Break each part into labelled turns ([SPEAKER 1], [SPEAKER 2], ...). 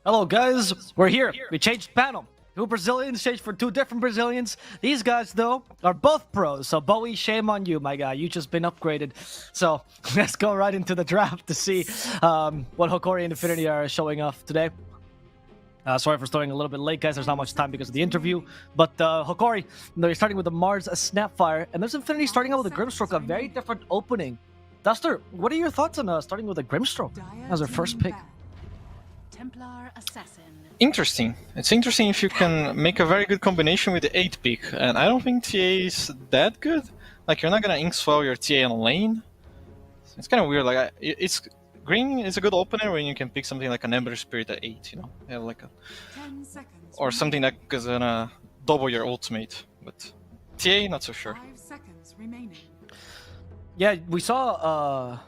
[SPEAKER 1] Hello guys, we're here. We changed panel. Two Brazilians changed for two different Brazilians. These guys though are both pros. So Bowie, shame on you, my guy. You just been upgraded. So let's go right into the draft to see what Hokori and Infinity are showing off today. Sorry for starting a little bit late, guys. There's not much time because of the interview. But Hokori, they're starting with the Mars, a Snapfire, and there's Infinity starting out with a Grimstroke, a very different opening. Duster, what are your thoughts on starting with a Grimstroke as their first pick?
[SPEAKER 2] Templar Assassin.
[SPEAKER 3] Interesting. It's interesting if you can make a very good combination with the 8 pick, and I don't think TA is that good. Like, you're not gonna ink swell your TA on lane. It's kind of weird. Like, green is a good opener when you can pick something like an Ember Spirit at 8, you know, yeah, like a, or something that is gonna double your ultimate. But TA, not so sure.
[SPEAKER 2] 5 seconds remaining.
[SPEAKER 1] Yeah, we saw.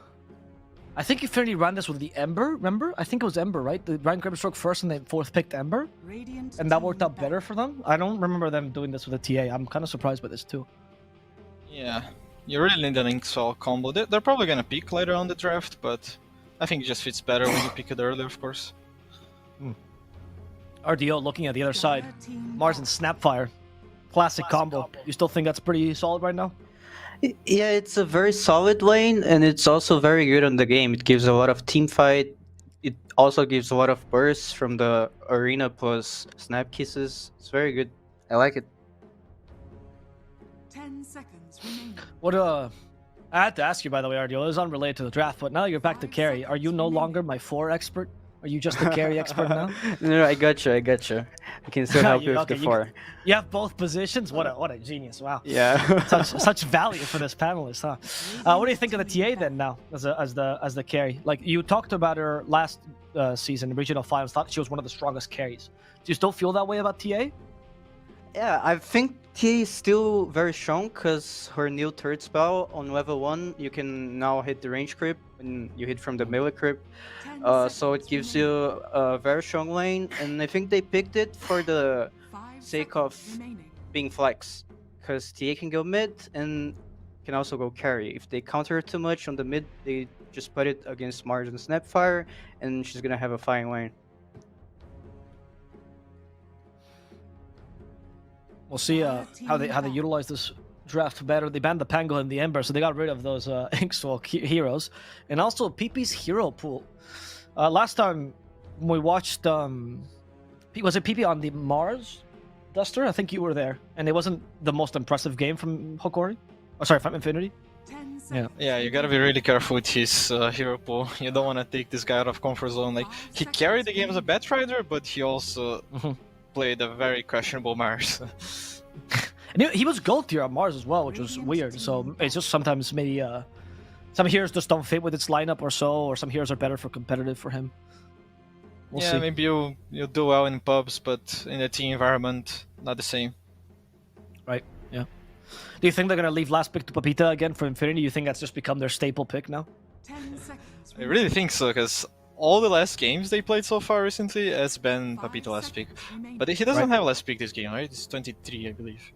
[SPEAKER 1] I think Infinity ran this with the Ember, remember? I think it was Ember, right? They ran Grimstroke first and then fourth picked Ember. And that worked out better for them. I don't remember them doing this with a TA. I'm kind of surprised by this too.
[SPEAKER 3] Yeah, you really need an ink swell combo. They're probably gonna pick later on the draft, but I think it just fits better when you pick it early, of course.
[SPEAKER 1] RDO looking at the other side. Mars and Snapfire. Classic combo. You still think that's pretty solid right now?
[SPEAKER 4] Yeah, it's a very solid lane, and it's also very good on the game. It gives a lot of team fight. It also gives a lot of bursts from the arena plus snap kisses. It's very good. I like it.
[SPEAKER 2] 10 seconds remaining.
[SPEAKER 1] What I had to ask you, by the way, RDO, it was unrelated to the draft, but now you're back to carry. Are you no longer my 4 expert? Are you just a carry expert now?
[SPEAKER 4] No, I gotcha. I can still help you with the 4.
[SPEAKER 1] You have both positions? What a genius, wow.
[SPEAKER 4] Yeah.
[SPEAKER 1] such value for this panelist, huh? What do you think of the TA then now, as the carry? Like, you talked about her last season, Regional Finals, thought she was one of the strongest carries. Do you still feel that way about TA?
[SPEAKER 4] Yeah, I think TA is still very strong because her new third spell on level 1, you can now hit the range creep when you hit from the melee creep. So it gives you a very strong lane, and I think they picked it for the sake of being flex, because TA can go mid and can also go carry. If they counter too much on the mid, they just put it against Mars and Snapfire, and she's gonna have a fine lane.
[SPEAKER 1] We'll see how they utilize this draft better. They banned the Pangolin and the Ember, so they got rid of those Inkswell heroes. And also PP's hero pool. Last time we watched, was it PP on the Mars, Duster? I think you were there. And it wasn't the most impressive game from Hokori? Oh, sorry, from Infinity?
[SPEAKER 3] Yeah, you gotta be really careful with his hero pool. You don't want to take this guy out of comfort zone. Like, he carried the game as a Batrider, but he also played a very questionable Mars.
[SPEAKER 1] And he was gold tier on Mars as well, which was weird. So it's just sometimes maybe some heroes just don't fit with its lineup or so, or some heroes are better for competitive for him. We'll see.
[SPEAKER 3] Maybe you'll do well in pubs, but in a team environment, not the same.
[SPEAKER 1] Right, yeah. Do you think they're gonna leave last pick to Papita again for Infinity? You think that's just become their staple pick now?
[SPEAKER 2] 10 seconds.
[SPEAKER 3] I really think so, because all the last games they played so far recently has been Papita last pick. But he doesn't have last pick this game, right? It's 23, I believe.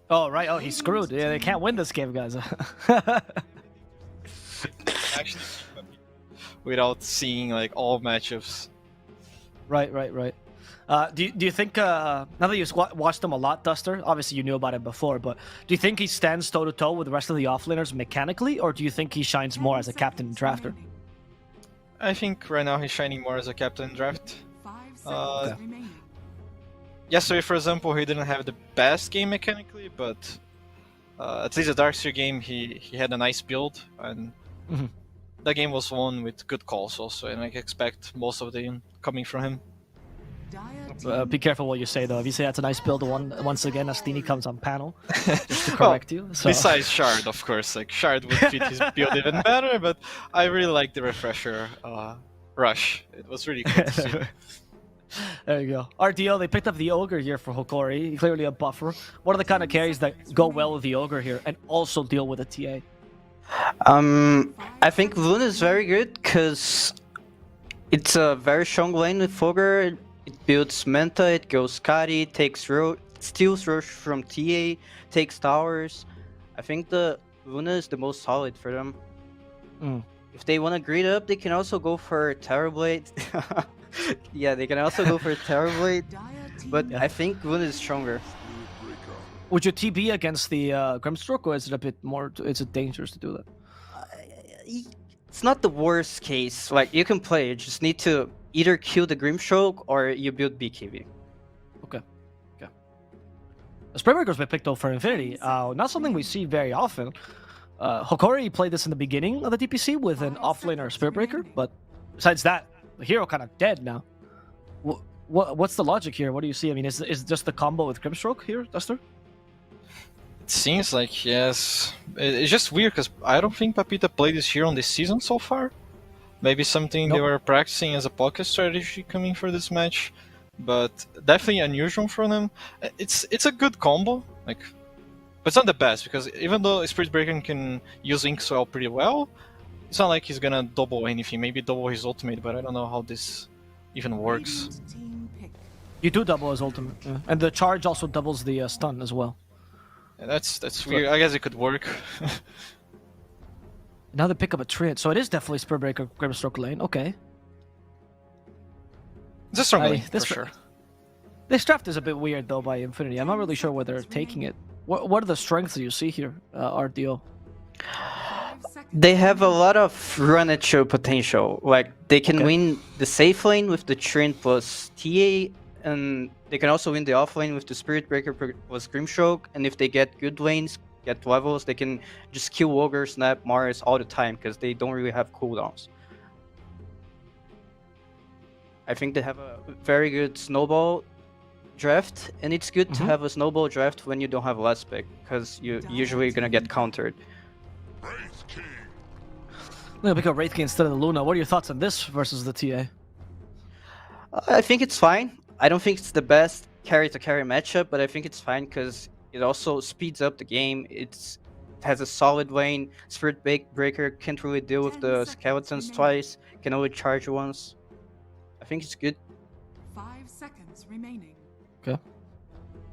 [SPEAKER 1] Oh, right. Oh, he's screwed. Yeah, they can't win this game, guys.
[SPEAKER 3] Actually, without seeing like all matchups.
[SPEAKER 1] Right. Do you think, now that you've watched him a lot, Duster, obviously you knew about him before, but do you think he stands toe-to-toe with the rest of the offlaners mechanically, or do you think he shines more as a captain and drafter?
[SPEAKER 3] I think right now he's shining more as a captain in draft.
[SPEAKER 2] 5 seconds remaining.
[SPEAKER 3] Yesterday, for example, he didn't have the best game mechanically, but at least the Darkseer game, he had a nice build, and that game was won with good calls also, and I expect most of them coming from him.
[SPEAKER 1] Be careful what you say, though. If you say that's a nice build, once again, Astini comes on panel just to correct you. So.
[SPEAKER 3] Besides Shard, of course, like Shard would fit his build even better, but I really like the Refresher rush. It was really cool to see.
[SPEAKER 1] There you go. RDO, they picked up the Ogre here for Hokori. Clearly a buffer. What are the kind of carries that go well with the Ogre here and also deal with a TA?
[SPEAKER 4] I think Luna is very good because it's a very strong lane with Ogre. It builds Manta, it goes Skadi, takes steals Roche from TA, takes towers. I think the Luna is the most solid for them. If they want to greed up, they can also go for Terrorblade. Yeah, they can also go for Terrorblade,
[SPEAKER 2] Dire team
[SPEAKER 4] but
[SPEAKER 1] Yeah.
[SPEAKER 4] I think Wound is stronger.
[SPEAKER 1] Would you TB against the Grimstroke, or is it a bit more? Is it dangerous to do that?
[SPEAKER 4] It's not the worst case. Like, you can play, you just need to either kill the Grimstroke or you build BKB.
[SPEAKER 1] Okay. Spellbreaker's been picked up for Infinity. Not something we see very often. Hokori played this in the beginning of the DPC with an offlaner Spellbreaker, but besides that, the hero kind of dead now. What's the logic here? What do you see? I mean, is just the combo with Grimstroke here, Duster?
[SPEAKER 3] It seems like, yes. It's just weird because I don't think Papita played this hero on this season so far. Maybe something they
[SPEAKER 1] Nope.
[SPEAKER 3] were practicing as a pocket strategy coming for this match, but definitely unusual for them. It's a good combo, like, but it's not the best because even though Spirit Breaker can use Inkswell pretty well, it's not like he's gonna double anything. Maybe double his ultimate, but I don't know how this even works.
[SPEAKER 2] Radiant team pick.
[SPEAKER 1] You do double his ultimate, yeah. And the charge also doubles the stun as well.
[SPEAKER 3] Yeah, that's weird. I guess it could work.
[SPEAKER 1] Now they pick up a Triad, so it is definitely Spellbreaker Grimstroke lane. Okay.
[SPEAKER 3] It's a strong
[SPEAKER 1] I-
[SPEAKER 3] lane, for
[SPEAKER 1] this-
[SPEAKER 3] sure.
[SPEAKER 1] This draft is a bit weird though by Infinity. I'm not really sure where they're taking it. What are the strengths that you see here, RDO?
[SPEAKER 2] 5 seconds.
[SPEAKER 4] They have a lot of run at show potential. Like, they can
[SPEAKER 1] Okay.
[SPEAKER 4] win the safe lane with the Trin plus TA, and they can also win the off lane with the Spirit Breaker plus Grimstroke. And if they get good lanes, get levels, they can just kill Ogre, Snap, Mars all the time because they don't really have cooldowns. I think they have a very good snowball draft, and it's good to
[SPEAKER 1] Mhm.
[SPEAKER 4] have a snowball draft when you don't have last pick because you're usually gonna get countered.
[SPEAKER 1] I'm gonna pick up Wraith King instead of the Luna. What are your thoughts on this versus the TA?
[SPEAKER 4] I think it's fine. I don't think it's the best carry-to-carry matchup, but I think it's fine because it also speeds up the game. It has a solid lane. Spirit Breaker can't really deal with
[SPEAKER 2] 10
[SPEAKER 4] the
[SPEAKER 2] seconds
[SPEAKER 4] skeletons
[SPEAKER 2] remaining.
[SPEAKER 4] twice. Can only charge once. I think it's good.
[SPEAKER 2] 5 seconds remaining.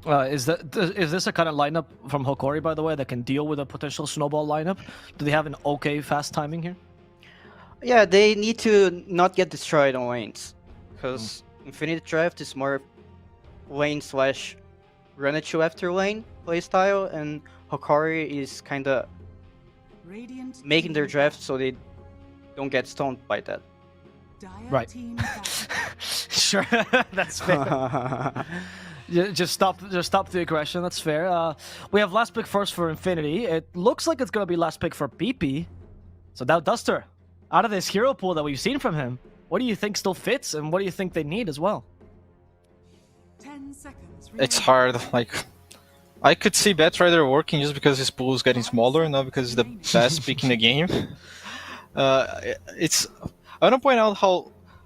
[SPEAKER 1] Is this a kind of lineup from Hokori, by the way, that can deal with a potential snowball lineup? Do they have an okay fast timing here?
[SPEAKER 4] Yeah, they need to not get destroyed on lanes because Infinite Draft is more lane slash run at you after lane playstyle, and Hokori is kind of
[SPEAKER 2] Radiant
[SPEAKER 4] making their
[SPEAKER 2] team
[SPEAKER 4] draft so they don't get stoned by that.
[SPEAKER 2] Dire
[SPEAKER 1] Right.
[SPEAKER 2] team back.
[SPEAKER 1] Sure, that's fair. Just stop the aggression. That's fair. We have last pick first for Infinity. It looks like it's gonna be last pick for PP. So now Duster, out of this hero pool that we've seen from him, what do you think still fits, and what do you think they need as well?
[SPEAKER 2] 10 seconds
[SPEAKER 3] It's
[SPEAKER 2] remaining.
[SPEAKER 3] hard. Like, I could see Batrider working just because his pool is getting smaller, not because he's the best pick in the game. It's. I want to point out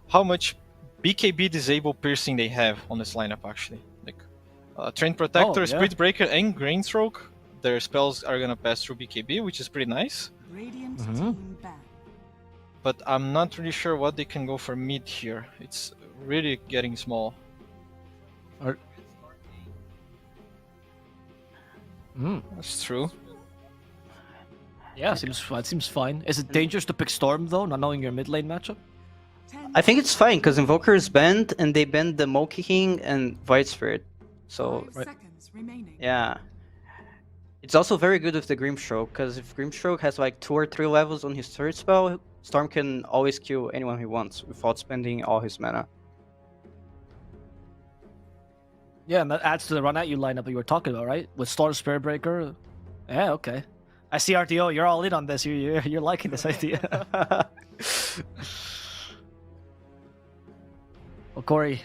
[SPEAKER 3] how much BKB disable piercing they have on this lineup actually. Like, Train Protector,
[SPEAKER 1] yeah.
[SPEAKER 3] Spirit Breaker, and Grainstroke, their spells are gonna pass through BKB, which is pretty nice.
[SPEAKER 2] Radiant
[SPEAKER 1] Mhm.
[SPEAKER 2] team back.
[SPEAKER 3] But I'm not really sure what they can go for mid here. It's really getting small. That's true.
[SPEAKER 1] Yeah, seems fine. Is it dangerous to pick Storm though, not knowing your mid lane matchup?
[SPEAKER 2] 10
[SPEAKER 4] I think it's fine because Invoker is banned and they banned the Monkey King and Void Spirit. So
[SPEAKER 2] 5 seconds remaining.
[SPEAKER 4] yeah. It's also very good with the Grimstroke because if Grimstroke has like 2 or 3 levels on his third spell, Storm can always kill anyone he wants without spending all his mana.
[SPEAKER 1] Yeah, and that adds to the run at you lineup that you were talking about, right? With Storm Spirit Breaker. Yeah, okay. I see RTO. You're all in on this. You're liking this idea. Well, Corey,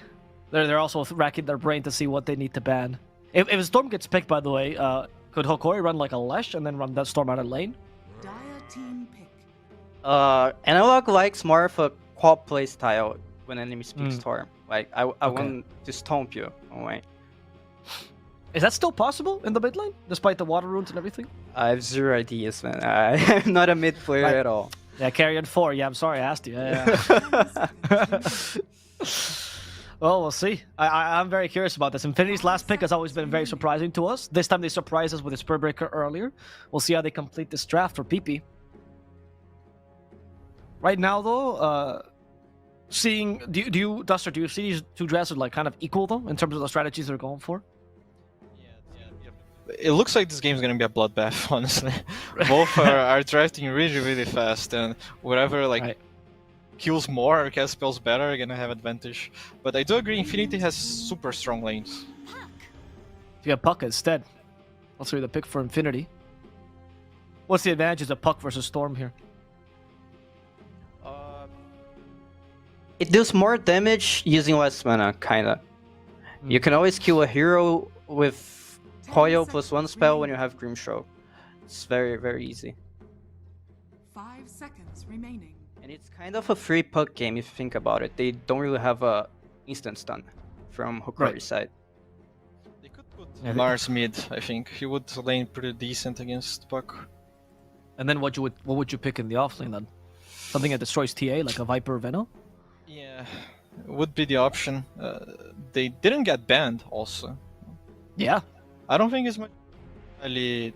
[SPEAKER 1] they're also racking their brain to see what they need to ban. If Storm gets picked, by the way, could Hokori run like a Lesh and then run that Storm out of lane?
[SPEAKER 2] Dire team pick.
[SPEAKER 4] Analog likes more of a quad play style when enemies pick
[SPEAKER 1] Mm.
[SPEAKER 4] Storm. Like, I want to stomp you. Oh, wait.
[SPEAKER 1] Is that still possible in the mid lane, despite the water runes and everything?
[SPEAKER 4] I have 0 ideas, man. I'm not a mid player
[SPEAKER 1] Right.
[SPEAKER 4] at all.
[SPEAKER 1] Yeah, carry on 4. Yeah, I'm sorry I asked you. Yeah. Well, we'll see. I'm very curious about this. Infinity's last pick has always been very surprising to us. This time they surprised us with a Spirit Breaker earlier. We'll see how they complete this draft for PP. Right now, though, seeing, Duster, do you see these two drafts are like kind of equal though in terms of the strategies they're going for?
[SPEAKER 3] It looks like this game's gonna be a bloodbath, honestly. Both are drafting really, really fast, and whatever like
[SPEAKER 1] Right.
[SPEAKER 3] kills more or cast spells better are gonna have advantage. But I do agree, Infinity has super strong lanes.
[SPEAKER 1] If you have Puck instead, let's see the pick for Infinity. What's the advantages of Puck versus Storm here?
[SPEAKER 4] It deals more damage using less mana, kinda. You can always kill a hero with
[SPEAKER 2] 10
[SPEAKER 4] Coil plus one
[SPEAKER 2] seconds
[SPEAKER 4] spell when you
[SPEAKER 2] remaining.
[SPEAKER 4] have Grimstroke. It's very, very easy.
[SPEAKER 2] 5 seconds remaining.
[SPEAKER 4] And it's kind of a free puck game if you think about it. They don't really have a instant stun from Hokori's
[SPEAKER 1] Right.
[SPEAKER 4] side.
[SPEAKER 3] They could put
[SPEAKER 1] Yeah,
[SPEAKER 3] Mars mid, I think. He would lane pretty decent against Puck.
[SPEAKER 1] And then what would you pick in the offlane then? Something that destroys TA like a Viper or Veno?
[SPEAKER 3] Yeah, would be the option. They didn't get banned also.
[SPEAKER 1] Yeah.
[SPEAKER 3] I don't think it's much really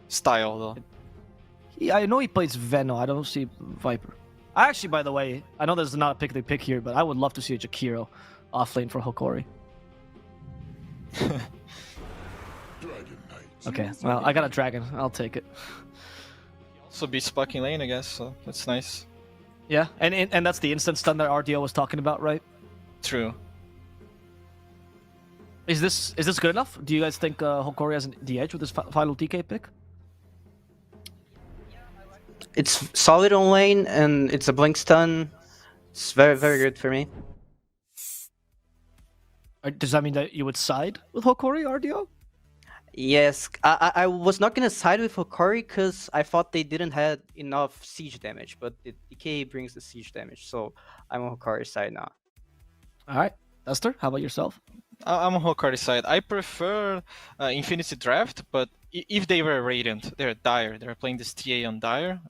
[SPEAKER 3] style though.
[SPEAKER 1] I know he plays Veno. I don't see Viper. Actually, by the way, I know there's not a pick they pick here, but I would love to see a Jakiro offlane for Hokori. Okay, well, I got a dragon. I'll take it.
[SPEAKER 3] Also beats Puck in lane, I guess, so that's nice.
[SPEAKER 1] Yeah, and that's the instant stun that RDO was talking about, right?
[SPEAKER 3] True.
[SPEAKER 1] Is this good enough? Do you guys think Hokori has the edge with his final DK pick?
[SPEAKER 4] It's solid on lane and it's a blink stun. It's very, very good for me.
[SPEAKER 1] Does that mean that you would side with Hokori, RDO?
[SPEAKER 4] Yes, I was not gonna side with Hokori because I thought they didn't have enough siege damage, but the DK brings the siege damage, so I'm on Hokori's side now.
[SPEAKER 1] All right, Duster, how about yourself?
[SPEAKER 3] I'm on Hokari side. I prefer Infinity Draft, but if they were Radiant, they're Dire. They're playing this TA on Dire.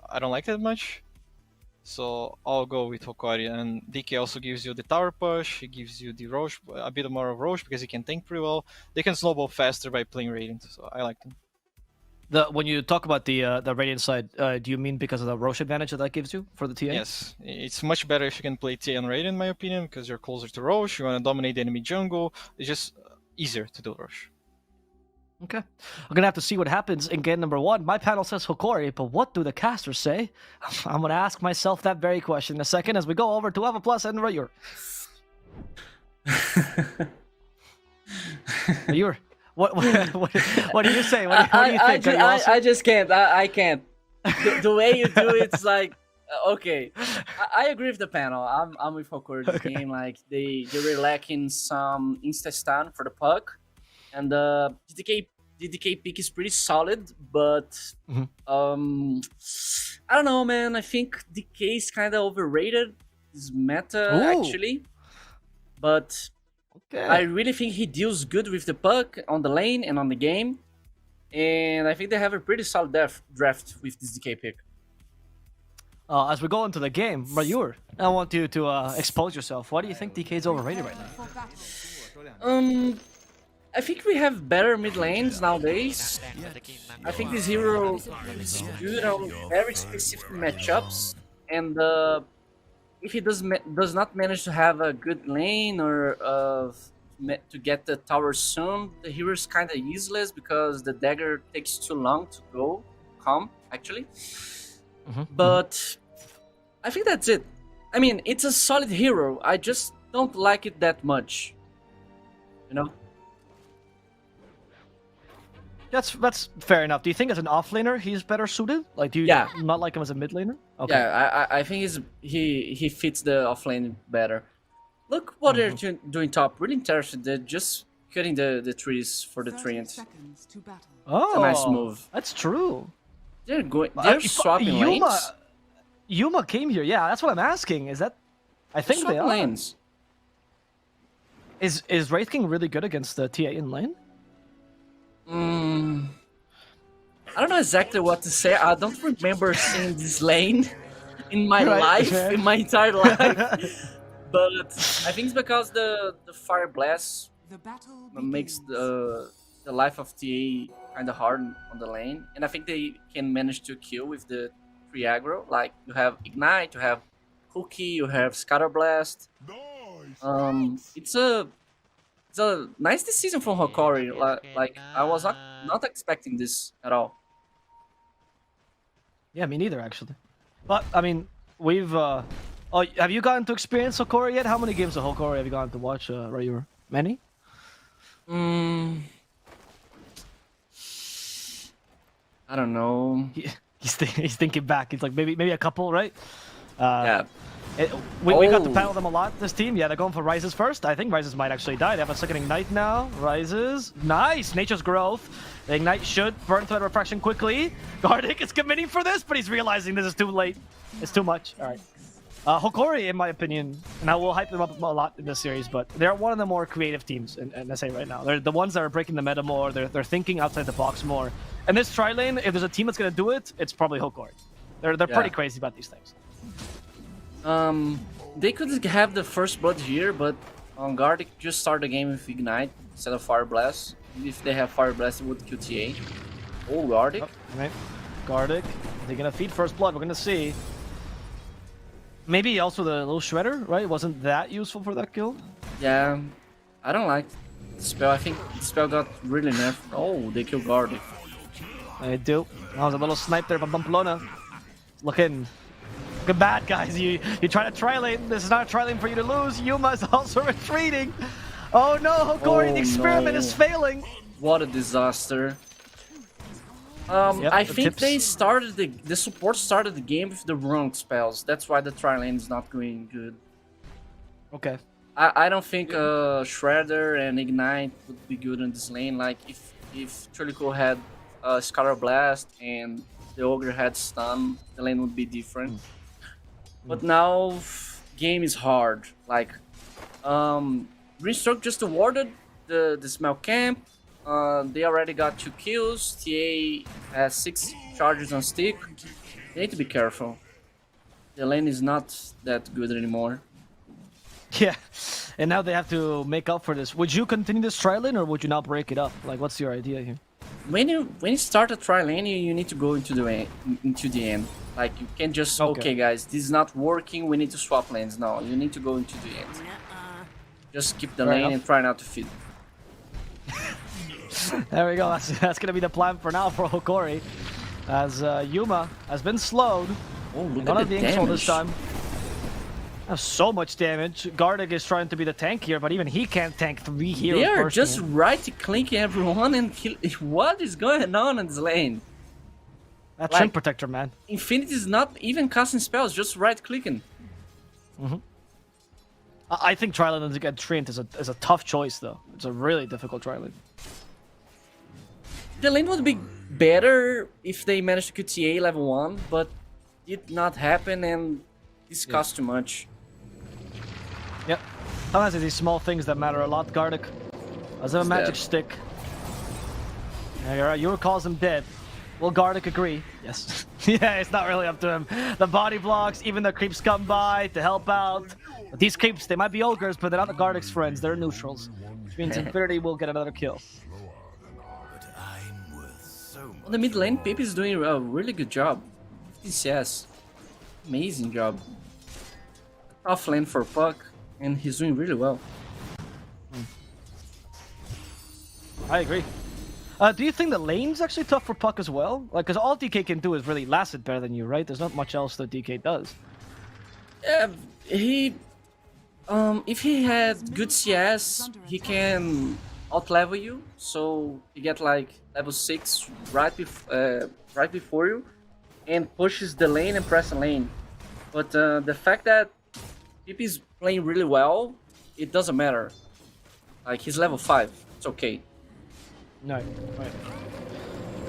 [SPEAKER 3] I don't like that much. So I'll go with Hokari. And DK also gives you the tower push, he gives you the Roche, a bit more of Roche because he can tank pretty well. They can snowball faster by playing Radiant, so I like them.
[SPEAKER 1] When you talk about the Radiant side, do you mean because of the Roche advantage that gives you for the TA?
[SPEAKER 3] Yes, it's much better if you can play TA on Radiant in my opinion, because you're closer to Roche, you want to dominate the enemy jungle, it's just easier to do Roche.
[SPEAKER 1] Okay. We're going to have to see what happens in game number 1. My panel says Hokori, but what do the casters say? I'm going to ask myself that very question in a second as we go over to Eva Plus and Rayuur. Rayuur, what do you say? What do you think?
[SPEAKER 5] I just can't. I can't. The way you do it's like okay. I agree with the panel. I'm with Hokori this game. Like they were lacking some insta stun for the puck, and the DK pick is pretty solid, but I don't know, man. I think DK is kind of overrated. This meta actually, but.
[SPEAKER 1] Okay.
[SPEAKER 5] I really think he deals good with the puck on the lane and on the game. And I think they have a pretty solid draft with this DK pick.
[SPEAKER 1] As we go into the game, Rayuur, I want you to expose yourself. Why do you think DK is overrated right now?
[SPEAKER 2] For battle.
[SPEAKER 5] I think we have better mid lanes nowadays. I think this hero is good on very specific matchups. And if he does not manage to have a good lane or to get the tower soon, the hero is kind of useless because the dagger takes too long to come actually. But I think that's it. I mean, it's a solid hero. I just don't like it that much. You know?
[SPEAKER 1] That's fair enough. Do you think as an offlaner he's better suited? Like, do you not like him as a mid laner? Okay.
[SPEAKER 5] Yeah, I think he fits the offlane better. Look what they're doing top. Really interested. They're just cutting the trees for the
[SPEAKER 2] 30
[SPEAKER 5] treant.
[SPEAKER 2] seconds to battle.
[SPEAKER 1] Oh,
[SPEAKER 5] a nice move.
[SPEAKER 1] That's true.
[SPEAKER 5] They're swapping lanes.
[SPEAKER 1] Yuma came here. Yeah, that's what I'm asking. Is that? I think they
[SPEAKER 5] Swapping
[SPEAKER 1] are.
[SPEAKER 5] lanes.
[SPEAKER 1] Is Wraith King really good against the TA in lane?
[SPEAKER 5] I don't know exactly what to say. I don't remember seeing this lane in my life, in my entire life. But I think it's because the Fire Blast
[SPEAKER 2] The battle
[SPEAKER 5] makes
[SPEAKER 2] begins.
[SPEAKER 5] the life of TA kind of hard on the lane. And I think they can manage to kill with the free aggro. Like you have Ignite, you have Cookie, you have Scatterblast. It's a nice decision from Hokori. Like I was not expecting this at all.
[SPEAKER 1] Yeah, me neither, actually. But, I mean, we've... Oh, have you gotten to experience Hokori yet? How many games of Hokori have you gotten to watch, Rayuur? Many?
[SPEAKER 5] I don't know.
[SPEAKER 1] He's thinking back. He's like, maybe a couple, right?
[SPEAKER 5] Yeah.
[SPEAKER 1] We got to
[SPEAKER 5] Oh.
[SPEAKER 1] panel them a lot, this team. Yeah, they're going for Rises first. I think Rises might actually die. They have a second Ignite now. Rises. Nice! Nature's Growth. The Ignite should burn thread refraction quickly. Gardic is committing for this, but he's realizing this is too late. It's too much. Alright. Hokori, in my opinion, and I will hype them up a lot in this series, but they're one of the more creative teams in SA right now. They're the ones that are breaking the meta more. They're thinking outside the box more. And this tri-lane, if there's a team that's going to do it, it's probably Hokori. They're pretty crazy about these things.
[SPEAKER 5] They could have the first blood here, but on Gardic just start the game with Ignite instead of Fire Blast. If they have Fire Blast, it would QTA. Oh, Gardic.
[SPEAKER 1] Oh, right. Gardic. They're going to feed first blood. We're going to see. Maybe also the little Shredder, right? Wasn't that useful for that kill?
[SPEAKER 5] Yeah, I don't like the spell. I think the spell got really nerfed. Oh, they killed Gardic.
[SPEAKER 1] They do. That was a little snipe there by Pamplona. Looking bad, guys. You try to tri-lane. This is not a tri-lane for you to lose. Yuma is also retreating. Oh no, Hokori, the experiment is failing.
[SPEAKER 5] What a disaster.
[SPEAKER 1] Yep,
[SPEAKER 5] I
[SPEAKER 1] the
[SPEAKER 5] think
[SPEAKER 1] tips.
[SPEAKER 5] they started the support started the game with the wrong spells. That's why the tri-lane is not going good.
[SPEAKER 1] Okay.
[SPEAKER 5] I don't think Shredder and Ignite would be good in this lane. Like if Triliko had Scatter Blast and the Ogre had Stun, the lane would be different. But now game is hard. Like Greenstroke just awarded the Smell Camp. They already got 2 kills. TA has 6 charges on stick. They need to be careful. The lane is not that good anymore.
[SPEAKER 1] Yeah. And now they have to make up for this. Would you continue this tri-lane or would you not break it up? Like, what's your idea here?
[SPEAKER 5] When you start a tri-lane, you need to go into the end. Like you can't just okay guys, this is not working. We need to swap lanes. No, you need to go into the end. Just keep the
[SPEAKER 1] Fair
[SPEAKER 5] lane
[SPEAKER 1] enough.
[SPEAKER 5] and try not to feed.
[SPEAKER 1] There we go. That's going to be the plan for now for Hokori. As Yuma has been slowed.
[SPEAKER 5] Oh, look
[SPEAKER 1] None
[SPEAKER 5] at
[SPEAKER 1] of
[SPEAKER 5] the
[SPEAKER 1] the Inkswell this
[SPEAKER 5] damage.
[SPEAKER 1] time. Have so much damage. Gardic is trying to be the tank here, but even he can't tank 3 heroes.
[SPEAKER 5] They are
[SPEAKER 1] personally.
[SPEAKER 5] just right-clicking everyone and kill. What is going on in this lane?
[SPEAKER 1] That
[SPEAKER 5] like-
[SPEAKER 1] Trim Protector, man.
[SPEAKER 5] Infinity is not even casting spells, just right-clicking.
[SPEAKER 1] I think Trilane to get Trent is a tough choice, though. It's a really difficult Trilane.
[SPEAKER 5] The lane would be better if they managed to QTA level 1, but it did not happen and this costs too much.
[SPEAKER 1] Yep. Sometimes it's these small things that matter a lot. Gardic has a magic
[SPEAKER 5] dead.
[SPEAKER 1] stick. Yeah, Rayuur calls him dead. Will Gardic agree? Yes. Yeah, it's not really up to him. The body blocks, even the creeps come by to help out. But these creeps, they might be ogres, but they're not the Gardic's friends. They're neutrals. Which means Infinity will get another kill.
[SPEAKER 5] On the mid lane, Pip is doing a really good job. 15 CS. Amazing job. Tough lane for Puck, and he's doing really well.
[SPEAKER 1] I agree. Do you think the lane's actually tough for Puck as well? Like, because all DK can do is really last it better than you, right? There's not much else that DK does.
[SPEAKER 5] Yeah, if he had good CS, he can out-level you, so you get like level 6 right before you, and pushes the lane and press the lane. But the fact that Pip is playing really well, it doesn't matter. Like, he's level 5, it's okay.
[SPEAKER 1] No, right.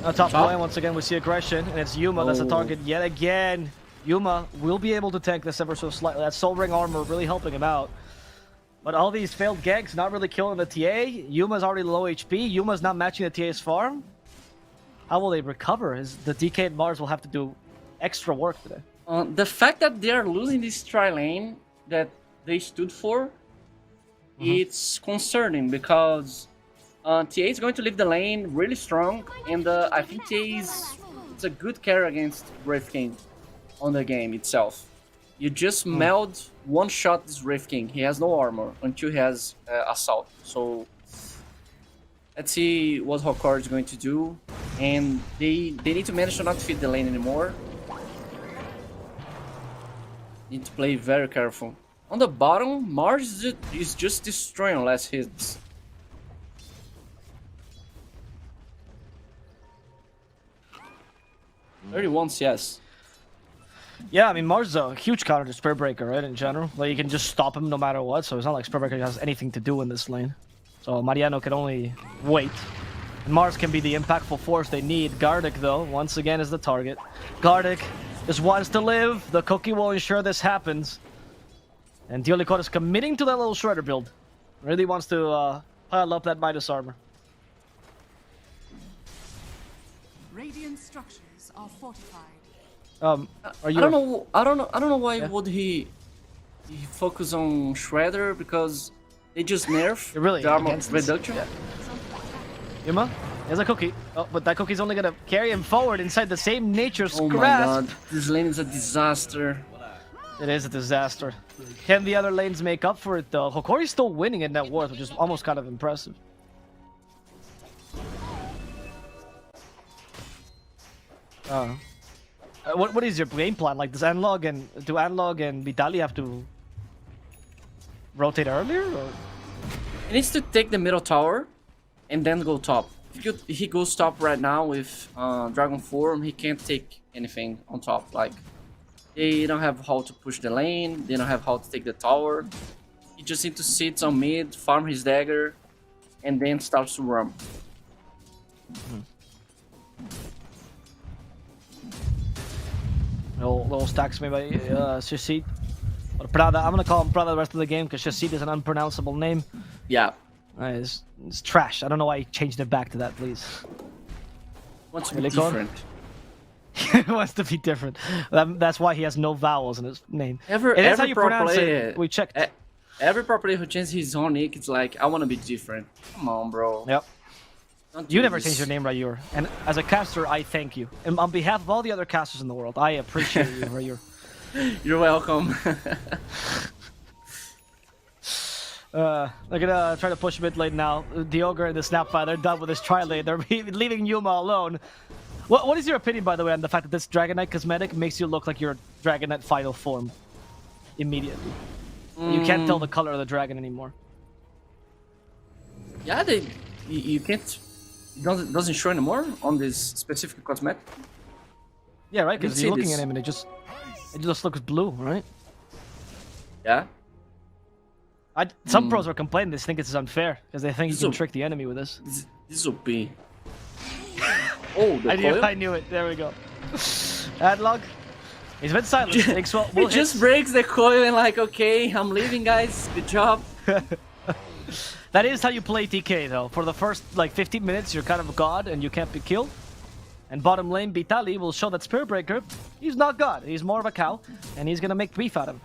[SPEAKER 1] Now top lane, once again, we see aggression, and it's Yuma that's the target yet again. Yuma will be able to tank this ever so slightly. That Soul Ring armor really helping him out. But all these failed ganks not really killing the TA. Yuma's already low HP. Yuma's not matching the TA's farm. How will they recover? The DK and Mars will have to do extra work today.
[SPEAKER 5] The fact that they are losing this tri-lane that they stood for, it's concerning because TA is going to leave the lane really strong, and I think TA is a good carry against Wraith King on the game itself. You just meld one shot this Wraith King. He has no armor until he has assault. So let's see what Hokori is going to do. And they need to manage to not feed the lane anymore. Need to play very careful. On the bottom, Mars is just destroying less hits.
[SPEAKER 3] Mm.
[SPEAKER 5] 31 CS.
[SPEAKER 1] Yeah, I mean, Mars is a huge counter to Spirit Breaker, right, in general. Like, you can just stop him no matter what, so it's not like Spirit Breaker has anything to do in this lane. So Mariano can only wait. And Mars can be the impactful force they need. Gardic, though, once again is the target. Gardic just wants to live. The cookie will ensure this happens. And Diolicot is committing to that little Shredder build. Really wants to pile up that Midas armor.
[SPEAKER 2] Radiant structures are fortified.
[SPEAKER 1] Are you?
[SPEAKER 5] I don't know why would he focus on Shredder, because they just nerf
[SPEAKER 1] You're really
[SPEAKER 5] the armor
[SPEAKER 1] against this.
[SPEAKER 5] reduction.
[SPEAKER 1] Yeah. Yuma, there's a cookie. Oh, but that cookie's only gonna carry him forward inside the same nature's
[SPEAKER 5] Oh my
[SPEAKER 1] grasp.
[SPEAKER 5] god, this lane is a disaster.
[SPEAKER 1] It is a disaster. Can the other lanes make up for it though? Hokori's still winning in net worth, which is almost kind of impressive. What is your game plan? Like, does Analog and Vitali have to rotate earlier? Or?
[SPEAKER 5] He needs to take the middle tower and then go top. If he goes top right now with Dragon Form, he can't take anything on top. Like, they don't have how to push the lane, they don't have how to take the tower. He just needs to sit on mid, farm his dagger, and then starts to run.
[SPEAKER 1] Little stacks made by Shashid. Or Prada. I'm gonna call him Prada the rest of the game because Shashid is an unpronounceable name.
[SPEAKER 5] Yeah.
[SPEAKER 1] It's trash. I don't know why he changed it back to that, please.
[SPEAKER 5] Wants to be
[SPEAKER 1] Really cool.
[SPEAKER 5] different.
[SPEAKER 1] He wants to be different. That's why he has no vowels in his name. It is how you pronounce it. We checked.
[SPEAKER 5] Every pro player who changes his own nick, it's like, I want to be different. Come on, bro.
[SPEAKER 1] Yep.
[SPEAKER 5] Don't
[SPEAKER 1] You
[SPEAKER 5] do
[SPEAKER 1] never
[SPEAKER 5] this.
[SPEAKER 1] changed your name, Rayuur. And as a caster, I thank you. And on behalf of all the other casters in the world, I appreciate you, Rayuur.
[SPEAKER 5] You're welcome.
[SPEAKER 1] They're gonna try to push mid lane now. The Ogre and the Snapfire, they're done with this tri-lane. They're leaving Yuma alone. What is your opinion, by the way, on the fact that this Dragon Knight cosmetic makes you look like your Dragon Knight final form immediately? You can't tell the color of the dragon anymore.
[SPEAKER 5] Yeah, you can't. It doesn't show anymore on this specific cosmetic.
[SPEAKER 1] Yeah, right. Because you're looking
[SPEAKER 5] this.
[SPEAKER 1] at him and it just looks blue, right?
[SPEAKER 5] Yeah.
[SPEAKER 1] Some pros are complaining. They think this is unfair because they think you can trick the enemy with this.
[SPEAKER 5] This is OP. Oh, the
[SPEAKER 1] I knew it. There we go. Adlog. He's been silent.
[SPEAKER 5] He just breaks the coil and like, okay, I'm leaving, guys. Good job.
[SPEAKER 1] That is how you play TK, though. For the first, like, 15 minutes, you're kind of a god and you can't be killed. And bottom lane, Vitali will show that Spirit Breaker, he's not god. He's more of a cow, and he's gonna make beef out of him.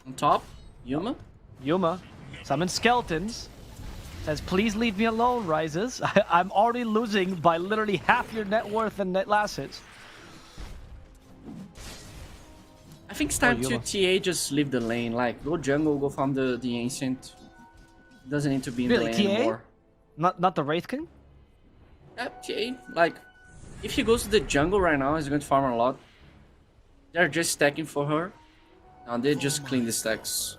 [SPEAKER 5] On top, Yuma.
[SPEAKER 1] Yuma summons skeletons. Says, please leave me alone, Rises. I'm already losing by literally half your net worth and net last hits.
[SPEAKER 5] I think it's time to
[SPEAKER 1] Yuma.
[SPEAKER 5] TA just leave the lane. Like, go jungle, go farm the ancient. Doesn't need to be in
[SPEAKER 1] Really,
[SPEAKER 5] the lane
[SPEAKER 1] TA?
[SPEAKER 5] anymore.
[SPEAKER 1] Not the Wraith King?
[SPEAKER 5] Yeah, TA. Like, if he goes to the jungle right now, he's going to farm a lot. They're just stacking for her. Now they just clean the stacks.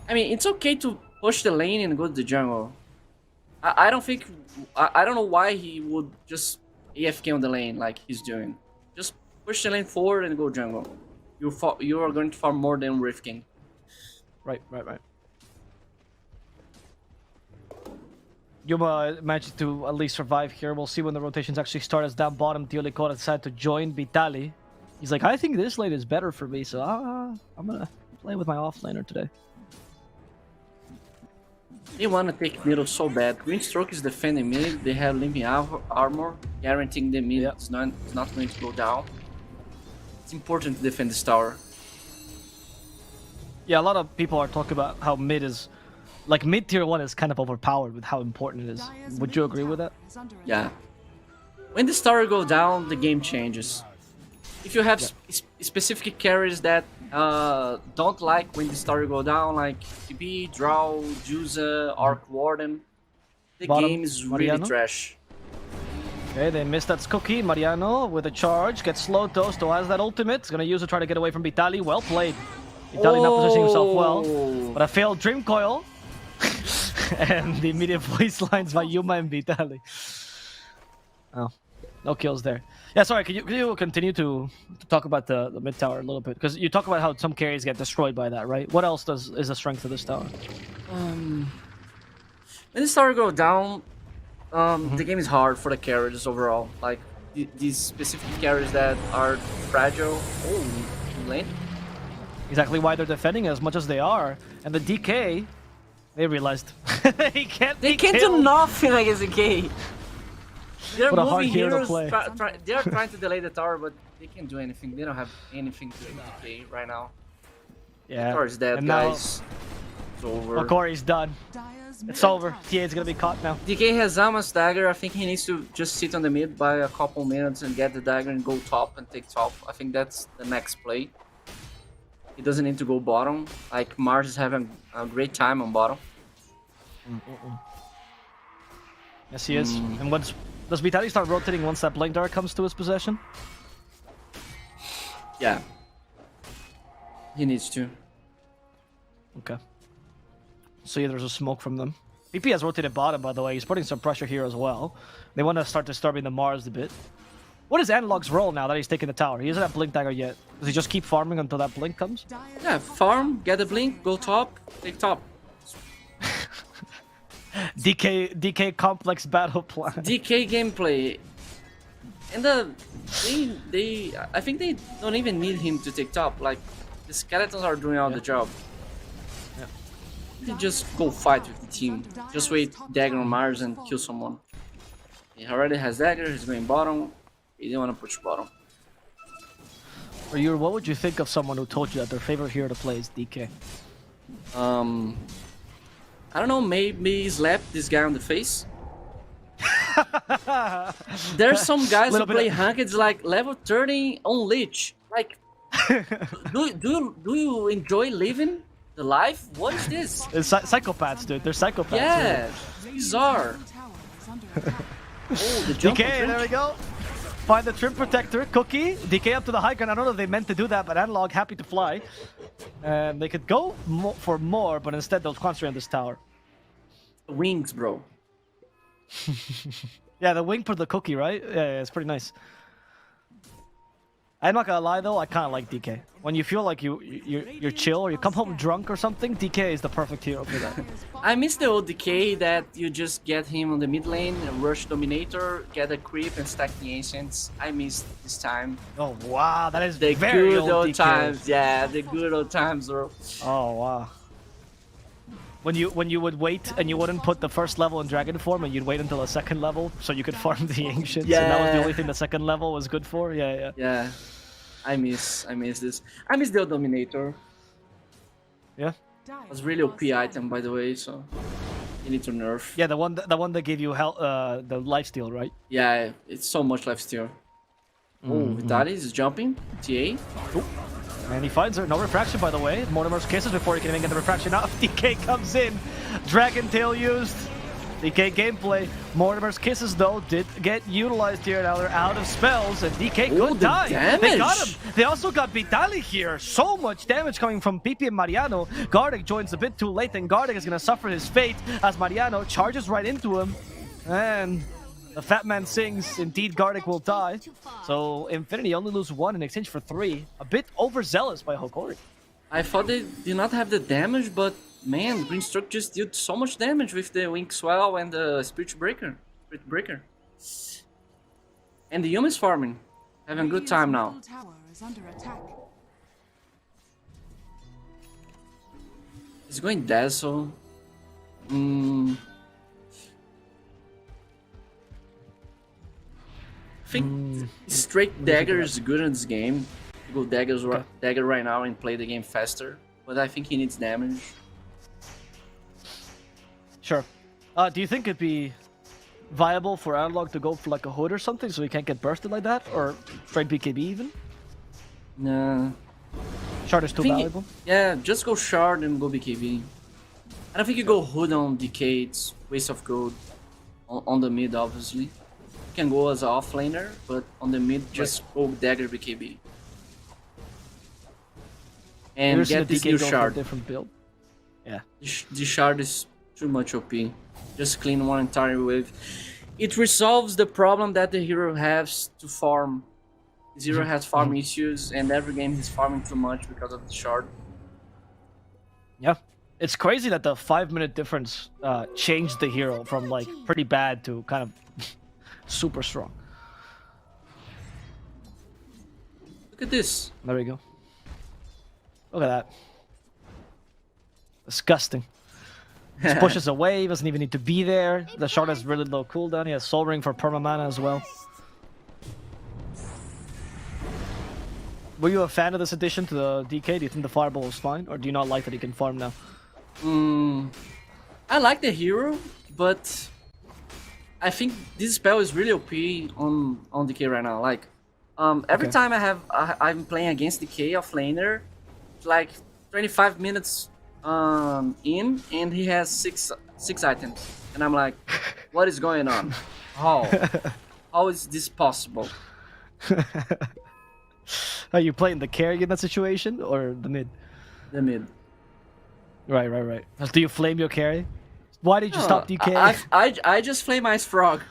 [SPEAKER 5] I mean, it's okay to push the lane and go to the jungle. I don't think... I don't know why he would just AFK on the lane like he's doing. Just push the lane forward and go jungle. You are going to farm more than Wraith King.
[SPEAKER 1] Right. Yuma managed to at least survive here. We'll see when the rotations actually start. As down bottom, Diolicot decided to join Vitali. He's like, I think this lane is better for me, so I'm gonna play with my offlaner today.
[SPEAKER 5] They want to take middle so bad. Greenstroke is defending mid. They have limping armor, guaranteeing the mid is not going to go down. It's important to defend this tower.
[SPEAKER 1] Yeah, a lot of people are talking about how mid is... Like, mid tier 1 is kind of overpowered with how important it is.
[SPEAKER 2] Dire's
[SPEAKER 1] Would you
[SPEAKER 2] middle
[SPEAKER 1] agree with
[SPEAKER 2] tower
[SPEAKER 1] that?
[SPEAKER 2] is under
[SPEAKER 5] Yeah.
[SPEAKER 2] attack.
[SPEAKER 5] When this tower goes down, the game changes. if you have specific carries that don't like when the story go down, like TB, Drow, Juza, Arc Warden, the
[SPEAKER 1] Bottom,
[SPEAKER 5] game is really
[SPEAKER 1] Mariano.
[SPEAKER 5] trash.
[SPEAKER 1] Okay, they missed that Cookie. Mariano with a charge. Gets slowed though, still has that ultimate. He's gonna use it to try to get away from Vitali. Well played. Vitali not positioning himself well. But a failed Dream Coil. And the immediate voice lines by Yuma and Vitali. Oh, no kills there. Yeah, sorry, can you continue to talk about the mid tower a little bit? Because you talk about how some carries get destroyed by that, right? What else is the strength of this tower?
[SPEAKER 5] When the tower go down, the game is hard for the carries overall. Like these specific carries that are fragile. Oh, lane.
[SPEAKER 1] Exactly why they're defending as much as they are. And the DK, they realized they can't
[SPEAKER 5] do nothing against the DK. They're
[SPEAKER 1] What a hard
[SPEAKER 5] moving
[SPEAKER 1] hero to
[SPEAKER 5] heroes.
[SPEAKER 1] play.
[SPEAKER 5] They are trying to delay the tower, but they can't do anything. They don't have anything to DK right now.
[SPEAKER 1] Yeah.
[SPEAKER 5] Tower is dead,
[SPEAKER 1] And now
[SPEAKER 5] guys. It's over.
[SPEAKER 1] Hokori's done.
[SPEAKER 2] Dire's
[SPEAKER 1] It's
[SPEAKER 2] middle
[SPEAKER 1] over.
[SPEAKER 2] tower
[SPEAKER 1] TA is gonna be caught now.
[SPEAKER 5] DK has Zama's dagger. I think he needs to just sit on the mid by a couple minutes and get the dagger and go top and take top. I think that's the next play. He doesn't need to go bottom. Like Mars is having a great time on bottom.
[SPEAKER 1] Yes, he is. And does Vitali start rotating once that Blink Dart comes to his possession?
[SPEAKER 5] Yeah. He needs to.
[SPEAKER 1] Okay. See, there's a smoke from them. PP has rotated bottom, by the way. He's putting some pressure here as well. They want to start disturbing the Mars a bit. What is Analog's role now that he's taking the tower? He doesn't have Blink Dagger yet. Does he just keep farming until that Blink comes?
[SPEAKER 2] Dire's
[SPEAKER 5] Yeah, farm, get a blink, go top, take top.
[SPEAKER 1] DK complex battle plan.
[SPEAKER 5] DK gameplay. And I think they don't even need him to take top. Like the skeletons are doing all the job.
[SPEAKER 1] Yeah.
[SPEAKER 5] They just go fight with the team. Just wait dagger on Mars and kill someone. He already has dagger, he's going bottom. He didn't want to push bottom.
[SPEAKER 1] Rayuur, what would you think of someone who told you that their favorite hero to play is DK?
[SPEAKER 5] I don't know, maybe slap this guy on the face. There's some guys who
[SPEAKER 1] Little bit
[SPEAKER 5] play
[SPEAKER 1] of-
[SPEAKER 5] ranked like level 30 on Lich. Like, do you enjoy living the life? What is this?
[SPEAKER 1] It's psychopaths, dude. They're psychopaths.
[SPEAKER 5] Yeah, bizarre.
[SPEAKER 2] middle tower is under attack.
[SPEAKER 5] Oh, the jump.
[SPEAKER 1] DK,
[SPEAKER 5] on
[SPEAKER 1] there we
[SPEAKER 5] Drench.
[SPEAKER 1] go. Find the Trim Protector. Cookie. DK up to the high ground. I don't know if they meant to do that, but Analog happy to fly. And they could go for more, but instead they'll concentrate on this tower.
[SPEAKER 5] Wings, bro.
[SPEAKER 1] Yeah, the wing for the Cookie, right? Yeah, it's pretty nice. I'm not gonna lie though, I kind of like DK. When you feel like you're chill or you come home drunk or something, DK is the perfect hero for that.
[SPEAKER 5] I miss the old DK that you just get him on the mid lane, rush Dominator, get a creep and stack the Ancients. I miss this time.
[SPEAKER 1] Oh wow, that is
[SPEAKER 5] The
[SPEAKER 1] very
[SPEAKER 5] good old
[SPEAKER 1] DK.
[SPEAKER 5] times, yeah, the good old times, bro.
[SPEAKER 1] Oh wow. When you would wait and you wouldn't put the first level in Dragon form and you'd wait until the second level so you could farm the Ancients. And that was the
[SPEAKER 5] Yeah.
[SPEAKER 1] only thing the second level was good for. Yeah.
[SPEAKER 5] Yeah, I miss this. I miss the Dominator.
[SPEAKER 1] Yeah.
[SPEAKER 5] It was really OP item, by the way, so you need to nerf.
[SPEAKER 1] Yeah, the one that gave you the lifesteal, right?
[SPEAKER 5] Yeah, it's so much lifesteal. Oh, Vitali is jumping. TA.
[SPEAKER 1] And he finds her. No refraction, by the way. Mortimer's kisses before he can even get the refraction out. DK comes in. Dragon Tail used. DK gameplay. Mortimer's kisses, though, did get utilized here. Now they're out of spells, and DK
[SPEAKER 5] Oh,
[SPEAKER 1] could
[SPEAKER 5] the
[SPEAKER 1] die. They got
[SPEAKER 5] damage.
[SPEAKER 1] him. They also got Vitali here. So much damage coming from PP and Mariano. Gardic joins a bit too late, and Gardic is going to suffer his fate as Mariano charges right into him. And the fat man sings, indeed Gardic will die. So Infinity only lose 1 in exchange for 3. A bit overzealous by Hokori.
[SPEAKER 5] I thought they did not have the damage, but man, Green Struck just did so much damage with the Wing Swell and the Spirit Breaker. And the Yum is farming. Having a good time now.
[SPEAKER 2] Middle tower is under attack.
[SPEAKER 5] He's going Dazzle. I think straight dagger is good in this game. You go dagger right now and play the game faster. But I think he needs damage.
[SPEAKER 1] Sure. Do you think it'd be viable for Analog to go for like a hood or something so he can't get bursted like that? Or straight BKB even?
[SPEAKER 5] Nah.
[SPEAKER 1] Shard is too
[SPEAKER 5] think
[SPEAKER 1] valuable.
[SPEAKER 5] Yeah, just go shard and go BKB. I don't think you go hood on DK, it's waste of gold. On the mid, obviously. You can go as an offlaner, but on the mid, just go dagger BKB. And
[SPEAKER 1] You're seeing
[SPEAKER 5] get
[SPEAKER 1] the
[SPEAKER 5] this
[SPEAKER 1] DK
[SPEAKER 5] new
[SPEAKER 1] go for a
[SPEAKER 5] shard.
[SPEAKER 1] different build. Yeah.
[SPEAKER 5] The shard is too much OP. Just clean one entire wave. It resolves the problem that the hero has to farm. His hero has farm issues, and every game he's farming too much because of the shard.
[SPEAKER 1] Yeah. It's crazy that the 5-minute difference changed the hero from like pretty bad to kind of super strong.
[SPEAKER 5] Look at this.
[SPEAKER 1] There we go. Look at that. Disgusting. Just pushes away, he doesn't even need to be there. The shard has really low cooldown. He has Soul Ring for perma-mana as well. Were you a fan of this addition to the DK? Do you think the Fireball was fine? Or do you not like that he can farm now?
[SPEAKER 5] I like the hero, but I think this spell is really OP on DK right now. Like, every time I'm playing against DK offlaner, it's like 25 minutes in, and he has six items, and I'm like, what is going on? How is this possible?
[SPEAKER 1] Are you playing the carry in that situation or the mid?
[SPEAKER 5] The mid.
[SPEAKER 1] Right. Do you flame your carry? Why did you stop DK?
[SPEAKER 5] I just flame Ice Frog.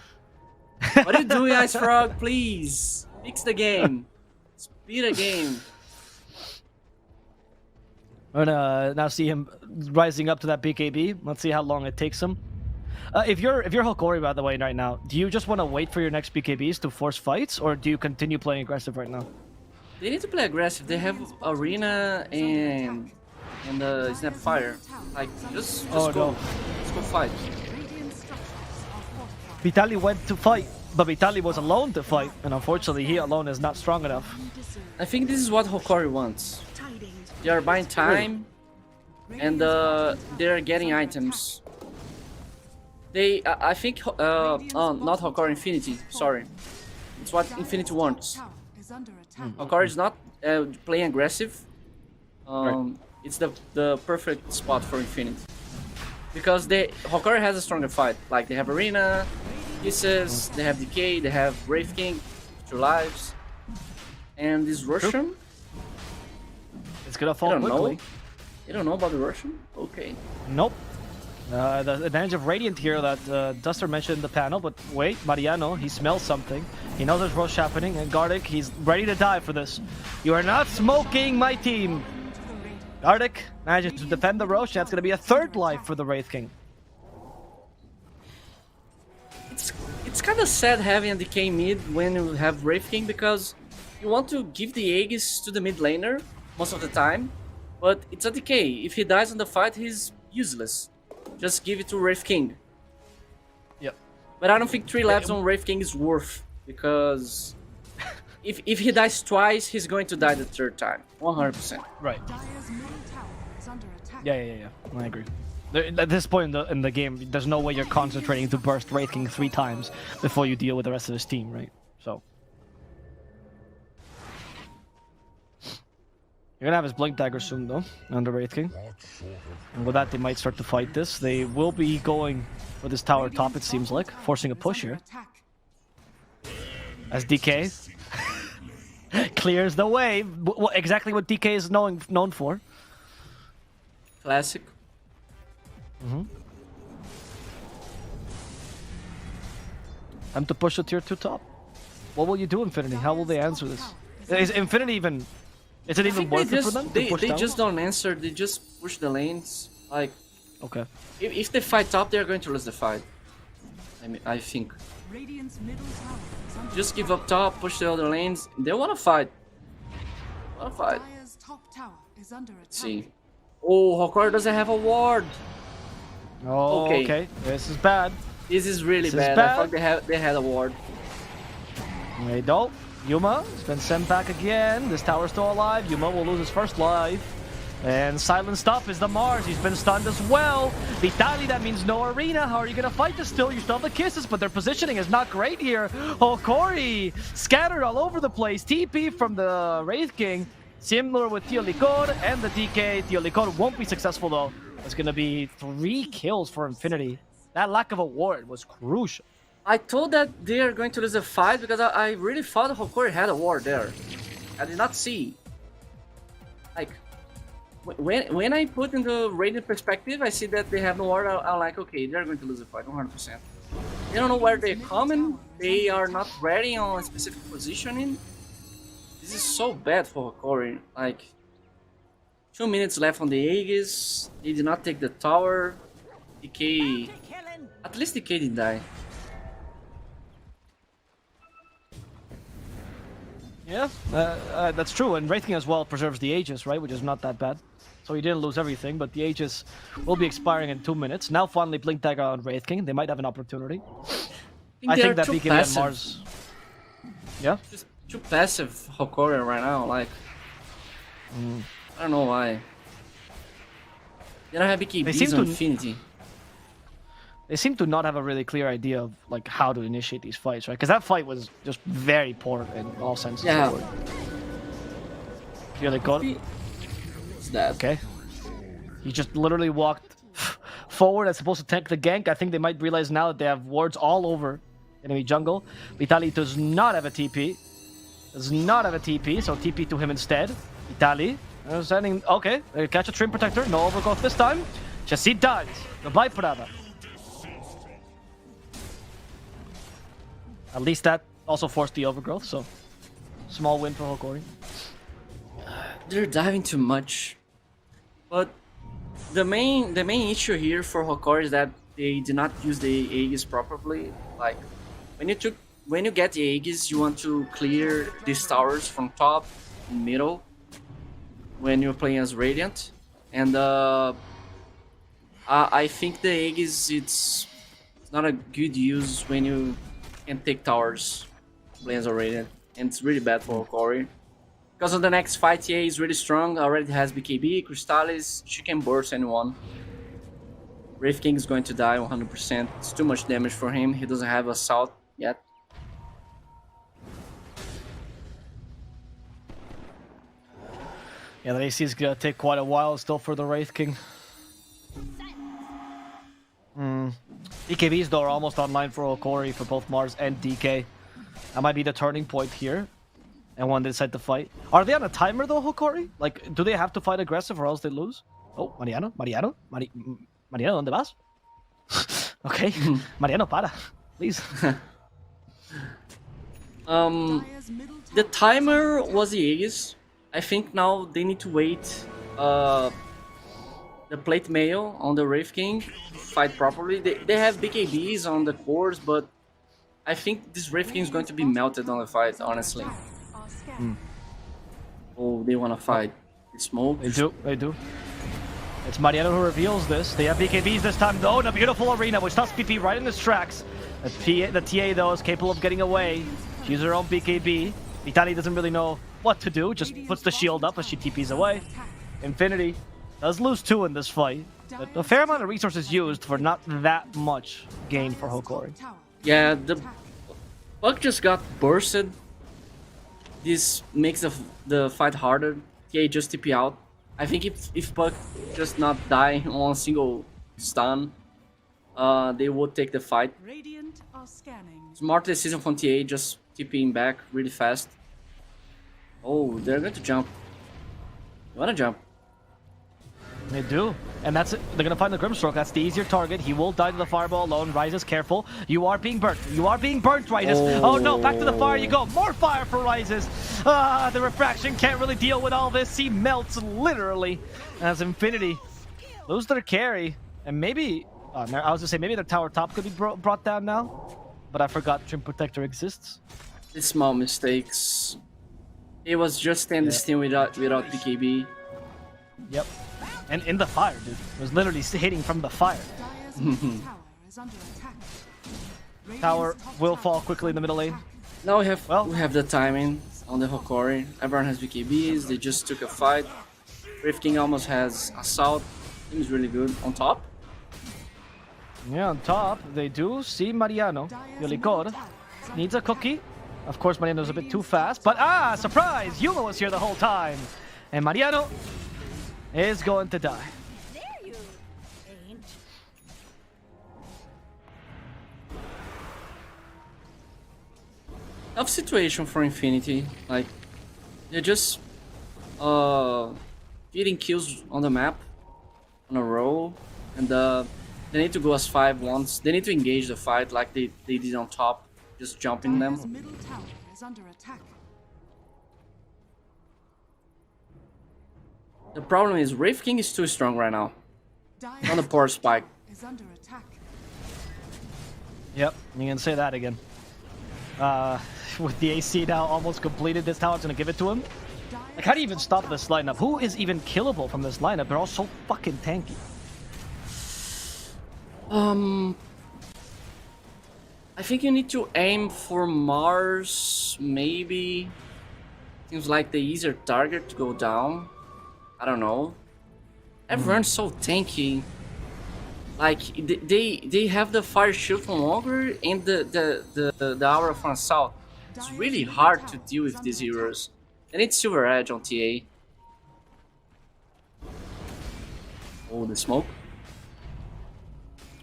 [SPEAKER 5] What are you doing, Ice Frog? Please fix the game. Speed the game.
[SPEAKER 1] We're gonna now see him rising up to that BKB. Let's see how long it takes him. If you're Hokori, by the way, right now, do you just want to wait for your next BKBs to force fights, or do you continue playing aggressive right now?
[SPEAKER 5] They need to play aggressive. They have Arena and Snapfire. Like, just go.
[SPEAKER 1] No.
[SPEAKER 5] Let's go fight.
[SPEAKER 1] Vitaly went to fight, but Vitaly was alone to fight, and unfortunately, he alone is not strong enough.
[SPEAKER 5] I think this is what Hokori wants. They are buying time, and they're getting items. I think, not Hokori, Infinity. Sorry, it's what Infinity wants. Hokori is not playing aggressive. It's the perfect spot for Infinity. Because Hokori has a stronger fight. Like, they have Arena, Kisses, they have Decay, they have Wraith King, 2 lives. And this Russian?
[SPEAKER 1] It's gonna fall quickly.
[SPEAKER 5] You don't know about the Russian? Okay.
[SPEAKER 1] Nope. The advantage of Radiant here that Duster mentioned in the panel, but wait, Mariano, he smells something. He knows there's rush happening, and Gardic, he's ready to die for this. You are not smoking my team! Gardic manages to defend the Roche, that's gonna be a 3rd life for the Wraith King.
[SPEAKER 5] It's kind of sad having a DK mid when you have Wraith King, because you want to give the Aegis to the mid laner most of the time, but it's a DK. If he dies in the fight, he's useless. Just give it to Wraith King.
[SPEAKER 1] Yep.
[SPEAKER 5] But I don't think 3 lives on Wraith King is worth, because if he dies twice, he's going to die the 3rd time. 100%.
[SPEAKER 1] Right. Yeah. I agree. At this point in the game, there's no way you're concentrating to burst Wraith King 3 times before you deal with the rest of his team, right? So. You're gonna have his Blink Dagger soon, though, on the Wraith King. And with that, they might start to fight this. They will be going for this tower top, it seems like, forcing a push here. As DK clears the way. Exactly what DK is known for.
[SPEAKER 5] Classic.
[SPEAKER 1] Time to push the tier 2 top. What will you do, Infinity? How will they answer this? Is Infinity even... Is it even worth it for them to push
[SPEAKER 5] They
[SPEAKER 1] down?
[SPEAKER 5] just don't answer, they just push the lanes. Like,
[SPEAKER 1] Okay.
[SPEAKER 5] if they fight top, they're going to lose the fight. I think. Just give up top, push the other lanes. They want to fight. Let's see. Oh, Hokori doesn't have a ward.
[SPEAKER 1] Oh, okay. This is bad.
[SPEAKER 5] This is really
[SPEAKER 1] This is
[SPEAKER 5] bad.
[SPEAKER 1] bad.
[SPEAKER 5] I thought they had a ward.
[SPEAKER 1] They don't. Yuma has been sent back again. This tower's still alive. Yuma will lose his 1st life. And Silent Stop is the Mars. He's been stunned as well. Vitaly, that means no Arena. How are you going to fight this still? You still have the Kisses, but their positioning is not great here. Hokori scattered all over the place. TP from the Wraith King. Similar with Tio Licor and the DK. Tio Licor won't be successful though. It's gonna be 3 kills for Infinity. That lack of a ward was crucial.
[SPEAKER 5] I thought that they are going to lose a fight because I really thought Hokori had a ward there. I did not see. Like, when I put in the Radiant perspective, I see that they have no ward. I'm like, okay, they're going to lose a fight 100%. They don't know where they're coming. They are not ready on a specific positioning. This is so bad for Hokori. Like, 2 minutes left on the Aegis. They did not take the tower. DK... At least DK didn't die.
[SPEAKER 1] Yeah, that's true. And Wraith King as well preserves the Aegis, right? Which is not that bad. So he didn't lose everything, but the Aegis will be expiring in 2 minutes. Now finally Blink Dagger on Wraith King. They might have an opportunity. I think that BKB and Mars... Yeah?
[SPEAKER 5] Just too passive Hokori right now, like... I don't know why. They don't have BKBs on Infinity.
[SPEAKER 1] They seem to not have a really clear idea of like how to initiate these fights, right? Because that fight was just very poor in all senses.
[SPEAKER 5] Yeah.
[SPEAKER 1] Here they got it.
[SPEAKER 5] What's that?
[SPEAKER 1] Okay. He just literally walked forward as supposed to tank the gank. I think they might realize now that they have wards all over enemy jungle. Vitali does not have a TP. Does not have a TP, so TP to him instead. Vitali sending. Okay, they catch a Trim Protector. No overgrowth this time. Chassis dies. Goodbye, Prada. At least that also forced the overgrowth, so small win for Hokori.
[SPEAKER 5] They're diving too much. But the main issue here for Hokori is that they did not use the Aegis properly. Like when you get the Aegis, you want to clear these towers from top and middle when you're playing as Radiant. And I think the Aegis it's not a good use when you can take towers playing as a Radiant. And it's really bad for Hokori. Because on the next fight, TA is really strong, already has BKB, Crystallis, she can burst anyone. Wraith King is going to die 100%. It's too much damage for him, he doesn't have Assault yet.
[SPEAKER 1] Yeah, the AC is gonna take quite a while still for the Wraith King. BKBs though are almost online for Hokori for both Mars and DK. That might be the turning point here. And when they decide to fight. Are they on a timer though, Hokori? Like, do they have to fight aggressive or else they lose? Oh, Mariano? Mariano, ¿dónde vas? Okay, Mariano, para, please.
[SPEAKER 5] The timer was the Aegis. I think now they need to wait the plate mail on the Wraith King to fight properly. They have BKBs on the cores, but I think this Wraith King is going to be melted on the fight, honestly. Oh, they want to fight. It's smoke.
[SPEAKER 1] They do. It's Mariano who reveals this. They have BKBs this time though in a beautiful arena, which stops PP right in his tracks. The TA though is capable of getting away. She uses her own BKB. Vitali doesn't really know what to do, just puts the shield up as she TPs away. Infinity does lose 2 in this fight, but a fair amount of resources used for not that much gain for Hokori.
[SPEAKER 5] Yeah, the Puck just got bursted. This makes the fight harder. TA just TP out. I think if Puck just not die on a single stun, they would take the fight.
[SPEAKER 2] Radiant are scanning.
[SPEAKER 5] Smart decision from TA, just TPing back really fast. Oh, they're going to jump. You wanna jump?
[SPEAKER 1] They do, and that's it. They're gonna find the Grimstroke. That's the easier target. He will die to the fireball alone. Ryzes, careful. You are being burnt. You are being burnt, Ryzes. Oh no, back to the fire you go. More fire for Ryzes. The refraction can't really deal with all this. He melts literally as Infinity lose their carry, and maybe I was gonna say maybe their tower top could be brought down now, but I forgot Trim Protector exists.
[SPEAKER 5] It's small mistakes. It was just standing still without BKB.
[SPEAKER 1] Yep. And in the fire, dude. It was literally hitting from the fire.
[SPEAKER 2] Dire's tower is under attack.
[SPEAKER 1] Tower will fall quickly in the middle lane.
[SPEAKER 5] Now we have the timing on the Hokori. Everyone has BKBs. They just took a fight. Wraith King almost has Assault. Seems really good. On top?
[SPEAKER 1] Yeah, on top, they do see Mariano. Yolicor needs a cookie. Of course, Mariano's a bit too fast, but surprise! Yuma was here the whole time. And Mariano is going to die.
[SPEAKER 2] There you ain't.
[SPEAKER 5] Tough situation for Infinity. Like, they're just getting kills on the map on a roll, and they need to go as 5 once. They need to engage the fight like they did on top, just jumping
[SPEAKER 2] Dire's
[SPEAKER 5] them.
[SPEAKER 2] middle tower is under attack.
[SPEAKER 5] The problem is Wraith King is too strong right now
[SPEAKER 2] Dire's
[SPEAKER 5] on the power spike.
[SPEAKER 2] is under attack.
[SPEAKER 1] Yep, you can say that again. With the AC now almost completed, this tower's gonna give it to him. Like, how do you even stop this lineup? Who is even killable from this lineup? They're all so fucking tanky.
[SPEAKER 5] I think you need to aim for Mars, maybe. Seems like the easier target to go down. I don't know. Everyone's so tanky. Like, they have the fire shield from Ogre and the aura from South. It's really hard to deal with these heroes. And it's Silver Edge on TA. Oh, the smoke.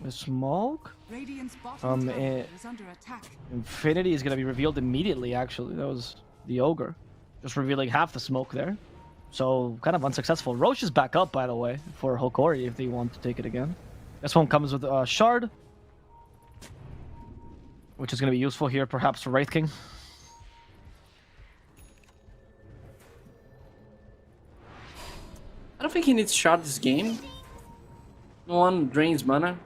[SPEAKER 1] The smoke?
[SPEAKER 2] Radiant's bottom tower
[SPEAKER 1] eh,
[SPEAKER 2] is under attack.
[SPEAKER 1] Infinity is gonna be revealed immediately, actually. That was the Ogre. Just revealing half the smoke there. So, kind of unsuccessful. Roche is back up, by the way, for Hokori if they want to take it again. This one comes with Shard, which is going to be useful here, perhaps for Wraith King.
[SPEAKER 5] I don't think he needs Shard this game. No one drains mana.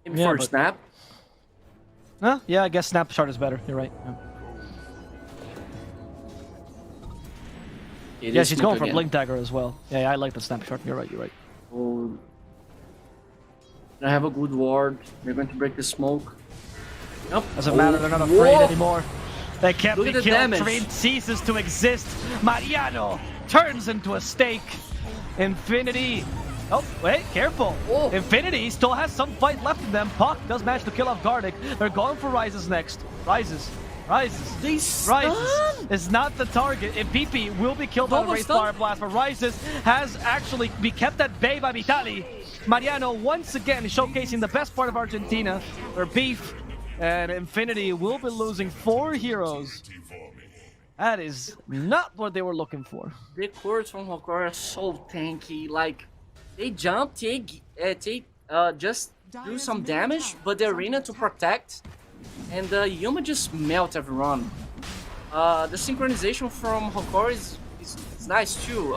[SPEAKER 5] Maybe
[SPEAKER 1] Yeah,
[SPEAKER 5] for
[SPEAKER 1] but-
[SPEAKER 5] Snap.
[SPEAKER 1] Huh? Yeah, I guess Snap Shard is better. You're right. Yeah.
[SPEAKER 5] It
[SPEAKER 1] Yeah,
[SPEAKER 5] is
[SPEAKER 1] she's
[SPEAKER 5] smoke
[SPEAKER 1] going for
[SPEAKER 5] again.
[SPEAKER 1] Blink Dagger as well. Yeah, I like the Snap Shard. You're right, you're right.
[SPEAKER 5] Oh. I have a good ward. They're going to break the smoke. Nope.
[SPEAKER 1] Doesn't matter, they're not afraid
[SPEAKER 5] Whoa!
[SPEAKER 1] anymore. They can't
[SPEAKER 5] Look
[SPEAKER 1] be
[SPEAKER 5] at the
[SPEAKER 1] killed.
[SPEAKER 5] damage.
[SPEAKER 1] Train ceases to exist. Mariano turns into a stake. Infinity. Oh, wait, careful.
[SPEAKER 5] Oh.
[SPEAKER 1] Infinity still has some fight left in them. Puck does manage to kill off Gardic. They're going for Rises next. Rises.
[SPEAKER 5] They
[SPEAKER 1] Rises is not the target. If PP will be killed by the
[SPEAKER 5] Double
[SPEAKER 1] Wraith
[SPEAKER 5] stun.
[SPEAKER 1] Fire Blast, but Rises has actually be kept at bay by Vitali. Mariano once again showcasing the best part of Argentina, their beef, and Infinity will be losing 4 heroes. That is not what they were looking for.
[SPEAKER 5] The cores from Hokori are so tanky. Like, they jump, just do some damage, but the arena to protect, and Yuma just melt everyone. The synchronization from Hokori is nice too.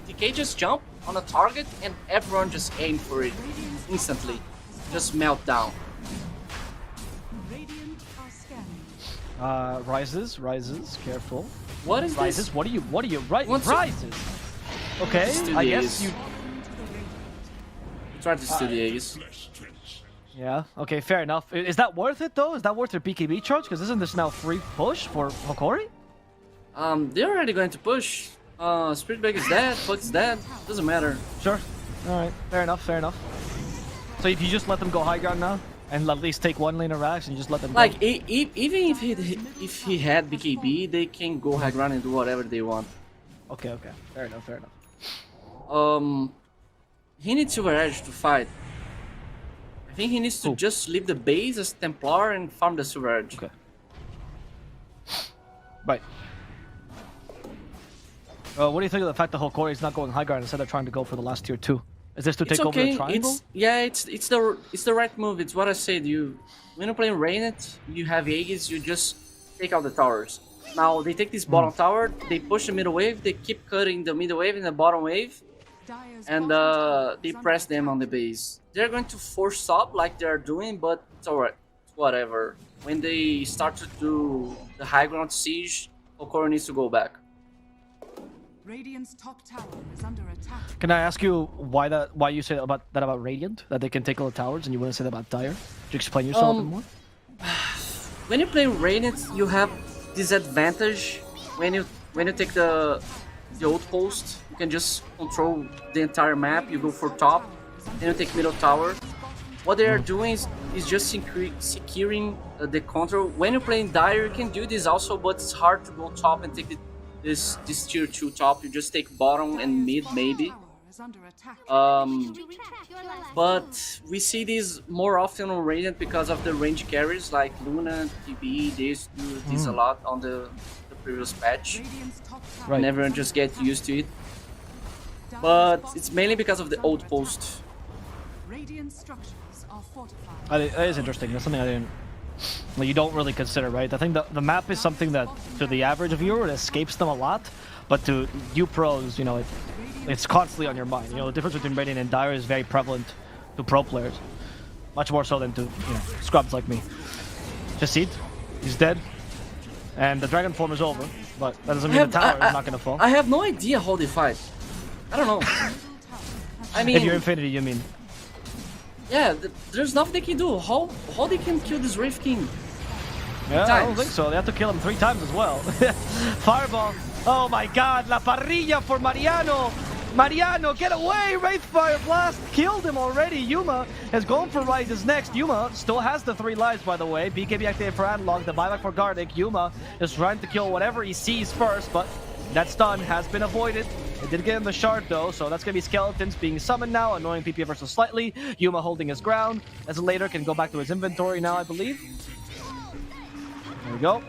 [SPEAKER 5] DK just jump on a target, and everyone just aim for it instantly. Just melt down.
[SPEAKER 2] Radiant are scanning.
[SPEAKER 1] Rises, careful.
[SPEAKER 5] What is
[SPEAKER 1] Rises,
[SPEAKER 5] this?
[SPEAKER 1] what are you,
[SPEAKER 5] What's-
[SPEAKER 1] Rises? Okay,
[SPEAKER 5] Let's do
[SPEAKER 1] I guess
[SPEAKER 5] this.
[SPEAKER 1] you,
[SPEAKER 5] Try to steal the Aegis.
[SPEAKER 1] yeah, okay, fair enough. Is that worth it though? Is that worth their BKB charge? Because isn't this now free push for Hokori?
[SPEAKER 5] They're already going to push. Spirit Bag is dead, Puck is dead, doesn't matter.
[SPEAKER 1] Sure. Alright, fair enough, fair enough. So if you just let them go high ground now, and at least take 1 lane of Rax and just let them
[SPEAKER 5] Like,
[SPEAKER 1] go.
[SPEAKER 5] even if he had BKB, they can go high ground and do whatever they want.
[SPEAKER 1] Okay, fair enough, fair enough.
[SPEAKER 5] He needs Silver Edge to fight. I think he needs to
[SPEAKER 1] Who?
[SPEAKER 5] just leave the base as Templar and farm the Silver Edge.
[SPEAKER 1] Okay. Right. What do you think of the fact that Hokori is not going high ground instead of trying to go for the last tier 2? Is this to
[SPEAKER 5] It's
[SPEAKER 1] take over
[SPEAKER 5] okay.
[SPEAKER 1] the triangle?
[SPEAKER 5] It's the right move. It's what I said. When you play Rainet, you have Aegis. You just take out the towers. Now they take this bottom tower. They push the middle wave. They keep cutting the middle wave and the bottom wave,
[SPEAKER 2] Dire's
[SPEAKER 5] and
[SPEAKER 2] bottom tower
[SPEAKER 5] they
[SPEAKER 2] is under
[SPEAKER 5] press them
[SPEAKER 2] attack.
[SPEAKER 5] on the base. They're going to force stop like they're doing, but it's alright. Whatever. When they start to do the high ground siege, Hokori needs to go back.
[SPEAKER 2] Radiant's top tower is under attack.
[SPEAKER 1] Can I ask you why you say about Radiant? That they can take all the towers and you wouldn't say that about Dire? Could you explain yourself a bit more?
[SPEAKER 5] When you play Radiant, you have this advantage when you take the outpost. You can just control the entire map. You go for top, then you take middle tower. What they are doing is just securing the control. When you're playing Dire, you can do this also, but it's hard to go top and take this tier 2 top. You just take bottom and mid maybe.
[SPEAKER 2] Tower is under attack.
[SPEAKER 5] But we see these more often on Radiant because of the range carries like Luna, TB. They used to do this a lot on the previous patch,
[SPEAKER 2] Radiant's top tower
[SPEAKER 1] Right.
[SPEAKER 5] and everyone just get used to it. But it's mainly because of the old post.
[SPEAKER 2] Radiant structures are fortified.
[SPEAKER 1] That is interesting. That's something I didn't. Well, you don't really consider, right? I think the map is something that to the average viewer it escapes them a lot, but to you pros, you know, it's constantly on your mind. You know, the difference between Radiant and Dire is very prevalent to pro players, much more so than to scrubs like me. Jacid, he's dead, and the dragon form is over, but that doesn't mean the tower is not gonna fall.
[SPEAKER 5] I have no idea how they fight. I don't know. I
[SPEAKER 1] If you're
[SPEAKER 5] mean,
[SPEAKER 1] Infinity, you mean?
[SPEAKER 5] yeah, there's nothing they can do. How they can kill this Wraith King?
[SPEAKER 1] Yeah, I don't
[SPEAKER 5] times.
[SPEAKER 1] think so. They have to kill him 3 times as well. Fireball. Oh my god, La Parrilla for Mariano. Mariano, get away! Wraithfire Blast killed him already. Yuma has gone for Ryze's next. Yuma still has the 3 lives, by the way. BKB activated for Analog, the buyback for Gardic. Yuma is trying to kill whatever he sees first, but that stun has been avoided. It did get him the shard though, so that's gonna be Skeletons being summoned now, annoying PP versus slightly. Yuma holding his ground, as later can go back to his inventory now, I believe. There we go.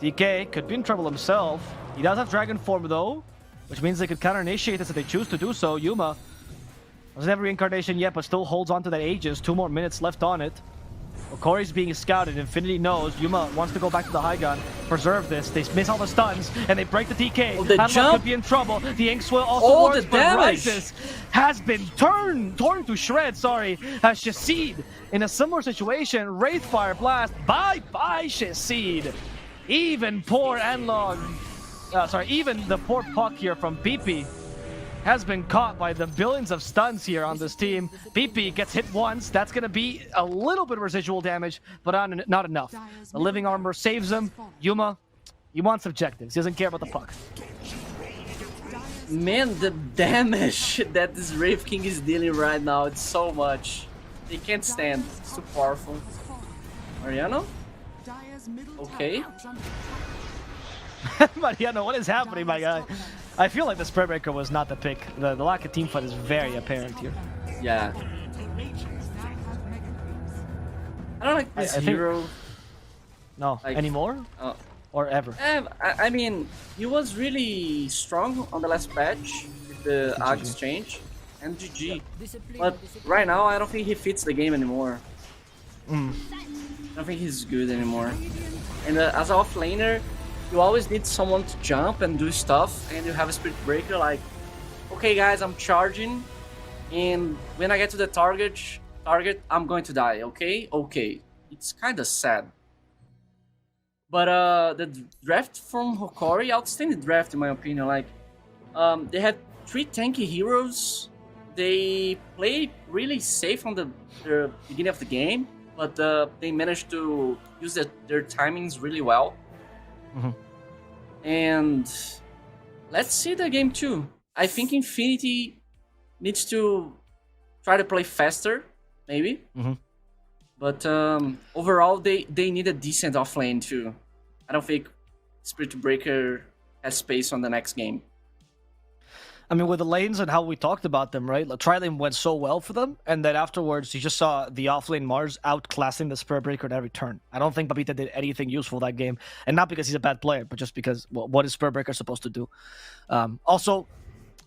[SPEAKER 1] DK could be in trouble himself. He does have Dragon Form though, which means they could counter-initiate this if they choose to do so. Yuma doesn't have reincarnation yet, but still holds on to that Aegis. 2 more minutes left on it. Hokori's being scouted. Infinity knows. Yuma wants to go back to the high gun, preserve this. They miss all the stuns, and they break the TK.
[SPEAKER 5] Oh, the
[SPEAKER 1] Analog
[SPEAKER 5] jump.
[SPEAKER 1] could be in trouble. The Ink Swell also
[SPEAKER 5] Oh,
[SPEAKER 1] works,
[SPEAKER 5] the
[SPEAKER 1] but
[SPEAKER 5] damage.
[SPEAKER 1] Ryzus has been torn to shreds, sorry. As Shacid, in a similar situation, Wraithfire Blast. Bye-bye, Shacid. Even poor Analog, even the poor Puck here from PP has been caught by the billions of stuns here on this team. PP gets hit once. That's going to be a little bit of residual damage, but not enough. The living armor saves him. Yuma, he wants objectives. He doesn't care about the puck.
[SPEAKER 5] Man, the damage that this Wraith King is dealing right now, it's so much. They can't stand. It's too powerful. Mariano?
[SPEAKER 2] Dire's middle
[SPEAKER 5] Okay.
[SPEAKER 2] tower is under attack.
[SPEAKER 1] Mariano, what is happening, my guy? I feel like the Spread Breaker was not the pick. The lack of team fight is very apparent here.
[SPEAKER 5] Yeah. I don't like this
[SPEAKER 1] I think-
[SPEAKER 5] hero.
[SPEAKER 1] No,
[SPEAKER 5] Like-
[SPEAKER 1] anymore?
[SPEAKER 5] Uh,
[SPEAKER 1] Or ever?
[SPEAKER 5] I mean, he was really strong on the last patch with the AG exchange and GG. But right now, I don't think he fits the game anymore. I don't think he's good anymore. And as an offlaner, you always need someone to jump and do stuff, and you have a Spirit Breaker like, okay guys, I'm charging, and when I get to the target, I'm going to die, okay? Okay. It's kind of sad. But the draft from Hokori, outstanding draft in my opinion. Like, they had 3 tanky heroes. They played really safe on the beginning of the game, but they managed to use their timings really well. And let's see the game 2. I think Infinity needs to try to play faster, maybe. But overall, they need a decent offlane too. I don't think Spirit Breaker has space on the next game.
[SPEAKER 1] I mean, with the lanes and how we talked about them, right? The tri-lane went so well for them, and then afterwards, you just saw the offlane Mars outclassing the Spirit Breaker at every turn. I don't think Babita did anything useful that game, and not because he's a bad player, but just because, well, what is Spirit Breaker supposed to do? Also,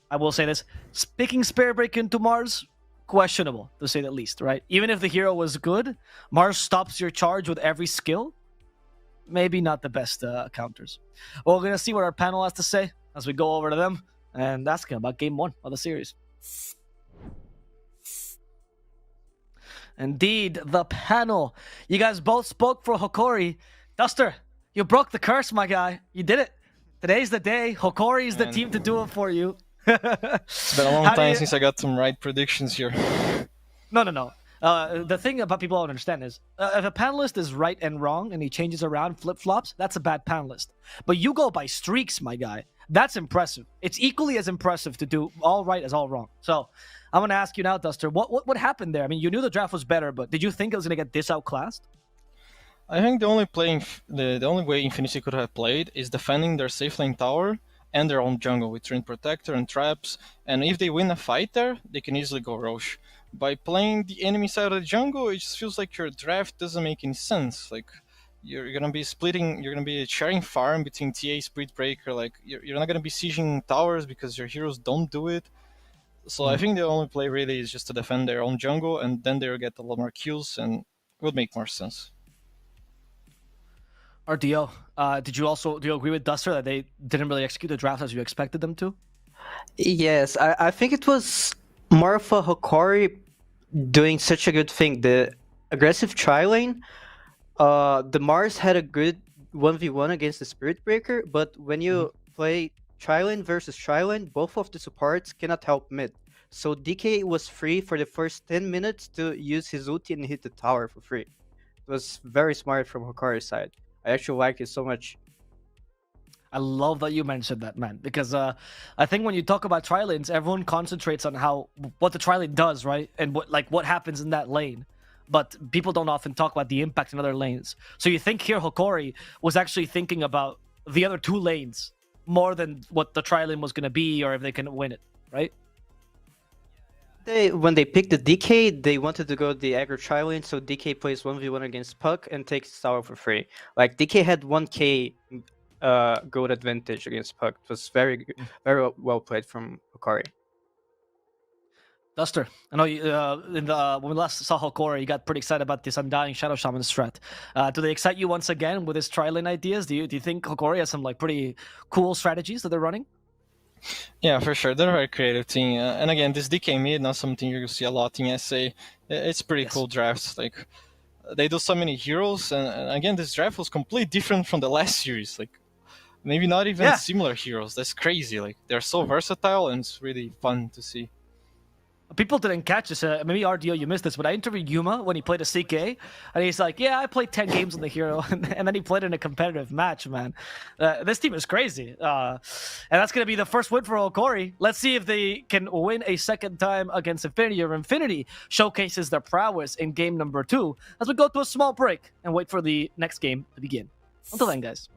[SPEAKER 1] I will say this, picking Spirit Breaker into Mars, questionable, to say the least, right? Even if the hero was good, Mars stops your charge with every skill. Maybe not the best counters. Well, we're going to see what our panel has to say as we go over to them and ask him about game 1 of the series. Indeed, the panel. You guys both spoke for Hokori. Duster, you broke the curse, my guy. You did it. Today's the day. Hokori is the team to do it for you.
[SPEAKER 3] It's been a long time since I got some right predictions here.
[SPEAKER 1] No. The thing about people don't understand is, if a panelist is right and wrong and he changes around, flip-flops, that's a bad panelist. But you go by streaks, my guy. That's impressive. It's equally as impressive to do all right as all wrong. So, I'm going to ask you now, Duster, what happened there? I mean, you knew the draft was better, but did you think it was going to get this outclassed?
[SPEAKER 3] I think the only way Infinity could have played is defending their safe lane tower and their own jungle with Treant Protector and traps. And if they win a fight there, they can easily go Rosh. By playing the enemy side of the jungle, it just feels like your draft doesn't make any sense. Like, you're gonna be splitting, you're gonna be sharing farm between TA, Spirit Breaker. Like, you're not gonna be sieging towers because your heroes don't do it. So I think the only play really is just to defend their own jungle, and then they'll get a lot more kills, and it would make more sense.
[SPEAKER 1] RDO, do you agree with Duster that they didn't really execute the draft as you expected them to?
[SPEAKER 4] Yes, I think it was more of a Hokori doing such a good thing. The aggressive tri-lane, the Mars had a good 1v1 against the Spirit Breaker, but when you play tri-lane versus tri-lane, both of the supports cannot help mid. So DK was free for the first 10 minutes to use his ulti and hit the tower for free. It was very smart from Hokori's side. I actually like it so much.
[SPEAKER 1] I love that you mentioned that, man, because I think when you talk about tri-lanes, everyone concentrates on what the tri-lane does, right? And what happens in that lane. But people don't often talk about the impact in other lanes. So you think here Hokori was actually thinking about the other two lanes more than what the tri-lane was going to be or if they can win it, right?
[SPEAKER 4] When they picked the DK, they wanted to go the aggro tri-lane, so DK plays 1v1 against Puck and takes tower for free. Like, DK had 1k gold advantage against Puck. It was very well played from Hokori.
[SPEAKER 1] Duster, I know you, when we last saw Hokori, you got pretty excited about this Undying Shadow Shaman strat. Do they excite you once again with his tri-lane ideas? Do you think Hokori has some like pretty cool strategies that they're running?
[SPEAKER 3] Yeah, for sure. They're a very creative team. And again, this DK mid, not something you're going to see a lot in SA. It's pretty cool drafts. Like, they do so many heroes. And again, this draft was completely different from the last series. Like, maybe not even similar heroes. That's crazy. Like, they're so versatile, and it's really fun to see.
[SPEAKER 1] People didn't catch this. Maybe RDO, you missed this, but I interviewed Yuma when he played a CK, and he's like, "Yeah, I played 10 games on the hero," and then he played in a competitive match. Man, this team is crazy, and that's gonna be the first win for Hokori. Let's see if they can win a second time against Infinity, or Infinity showcases their prowess in game number 2 as we go to a small break and wait for the next game to begin. Until then, guys.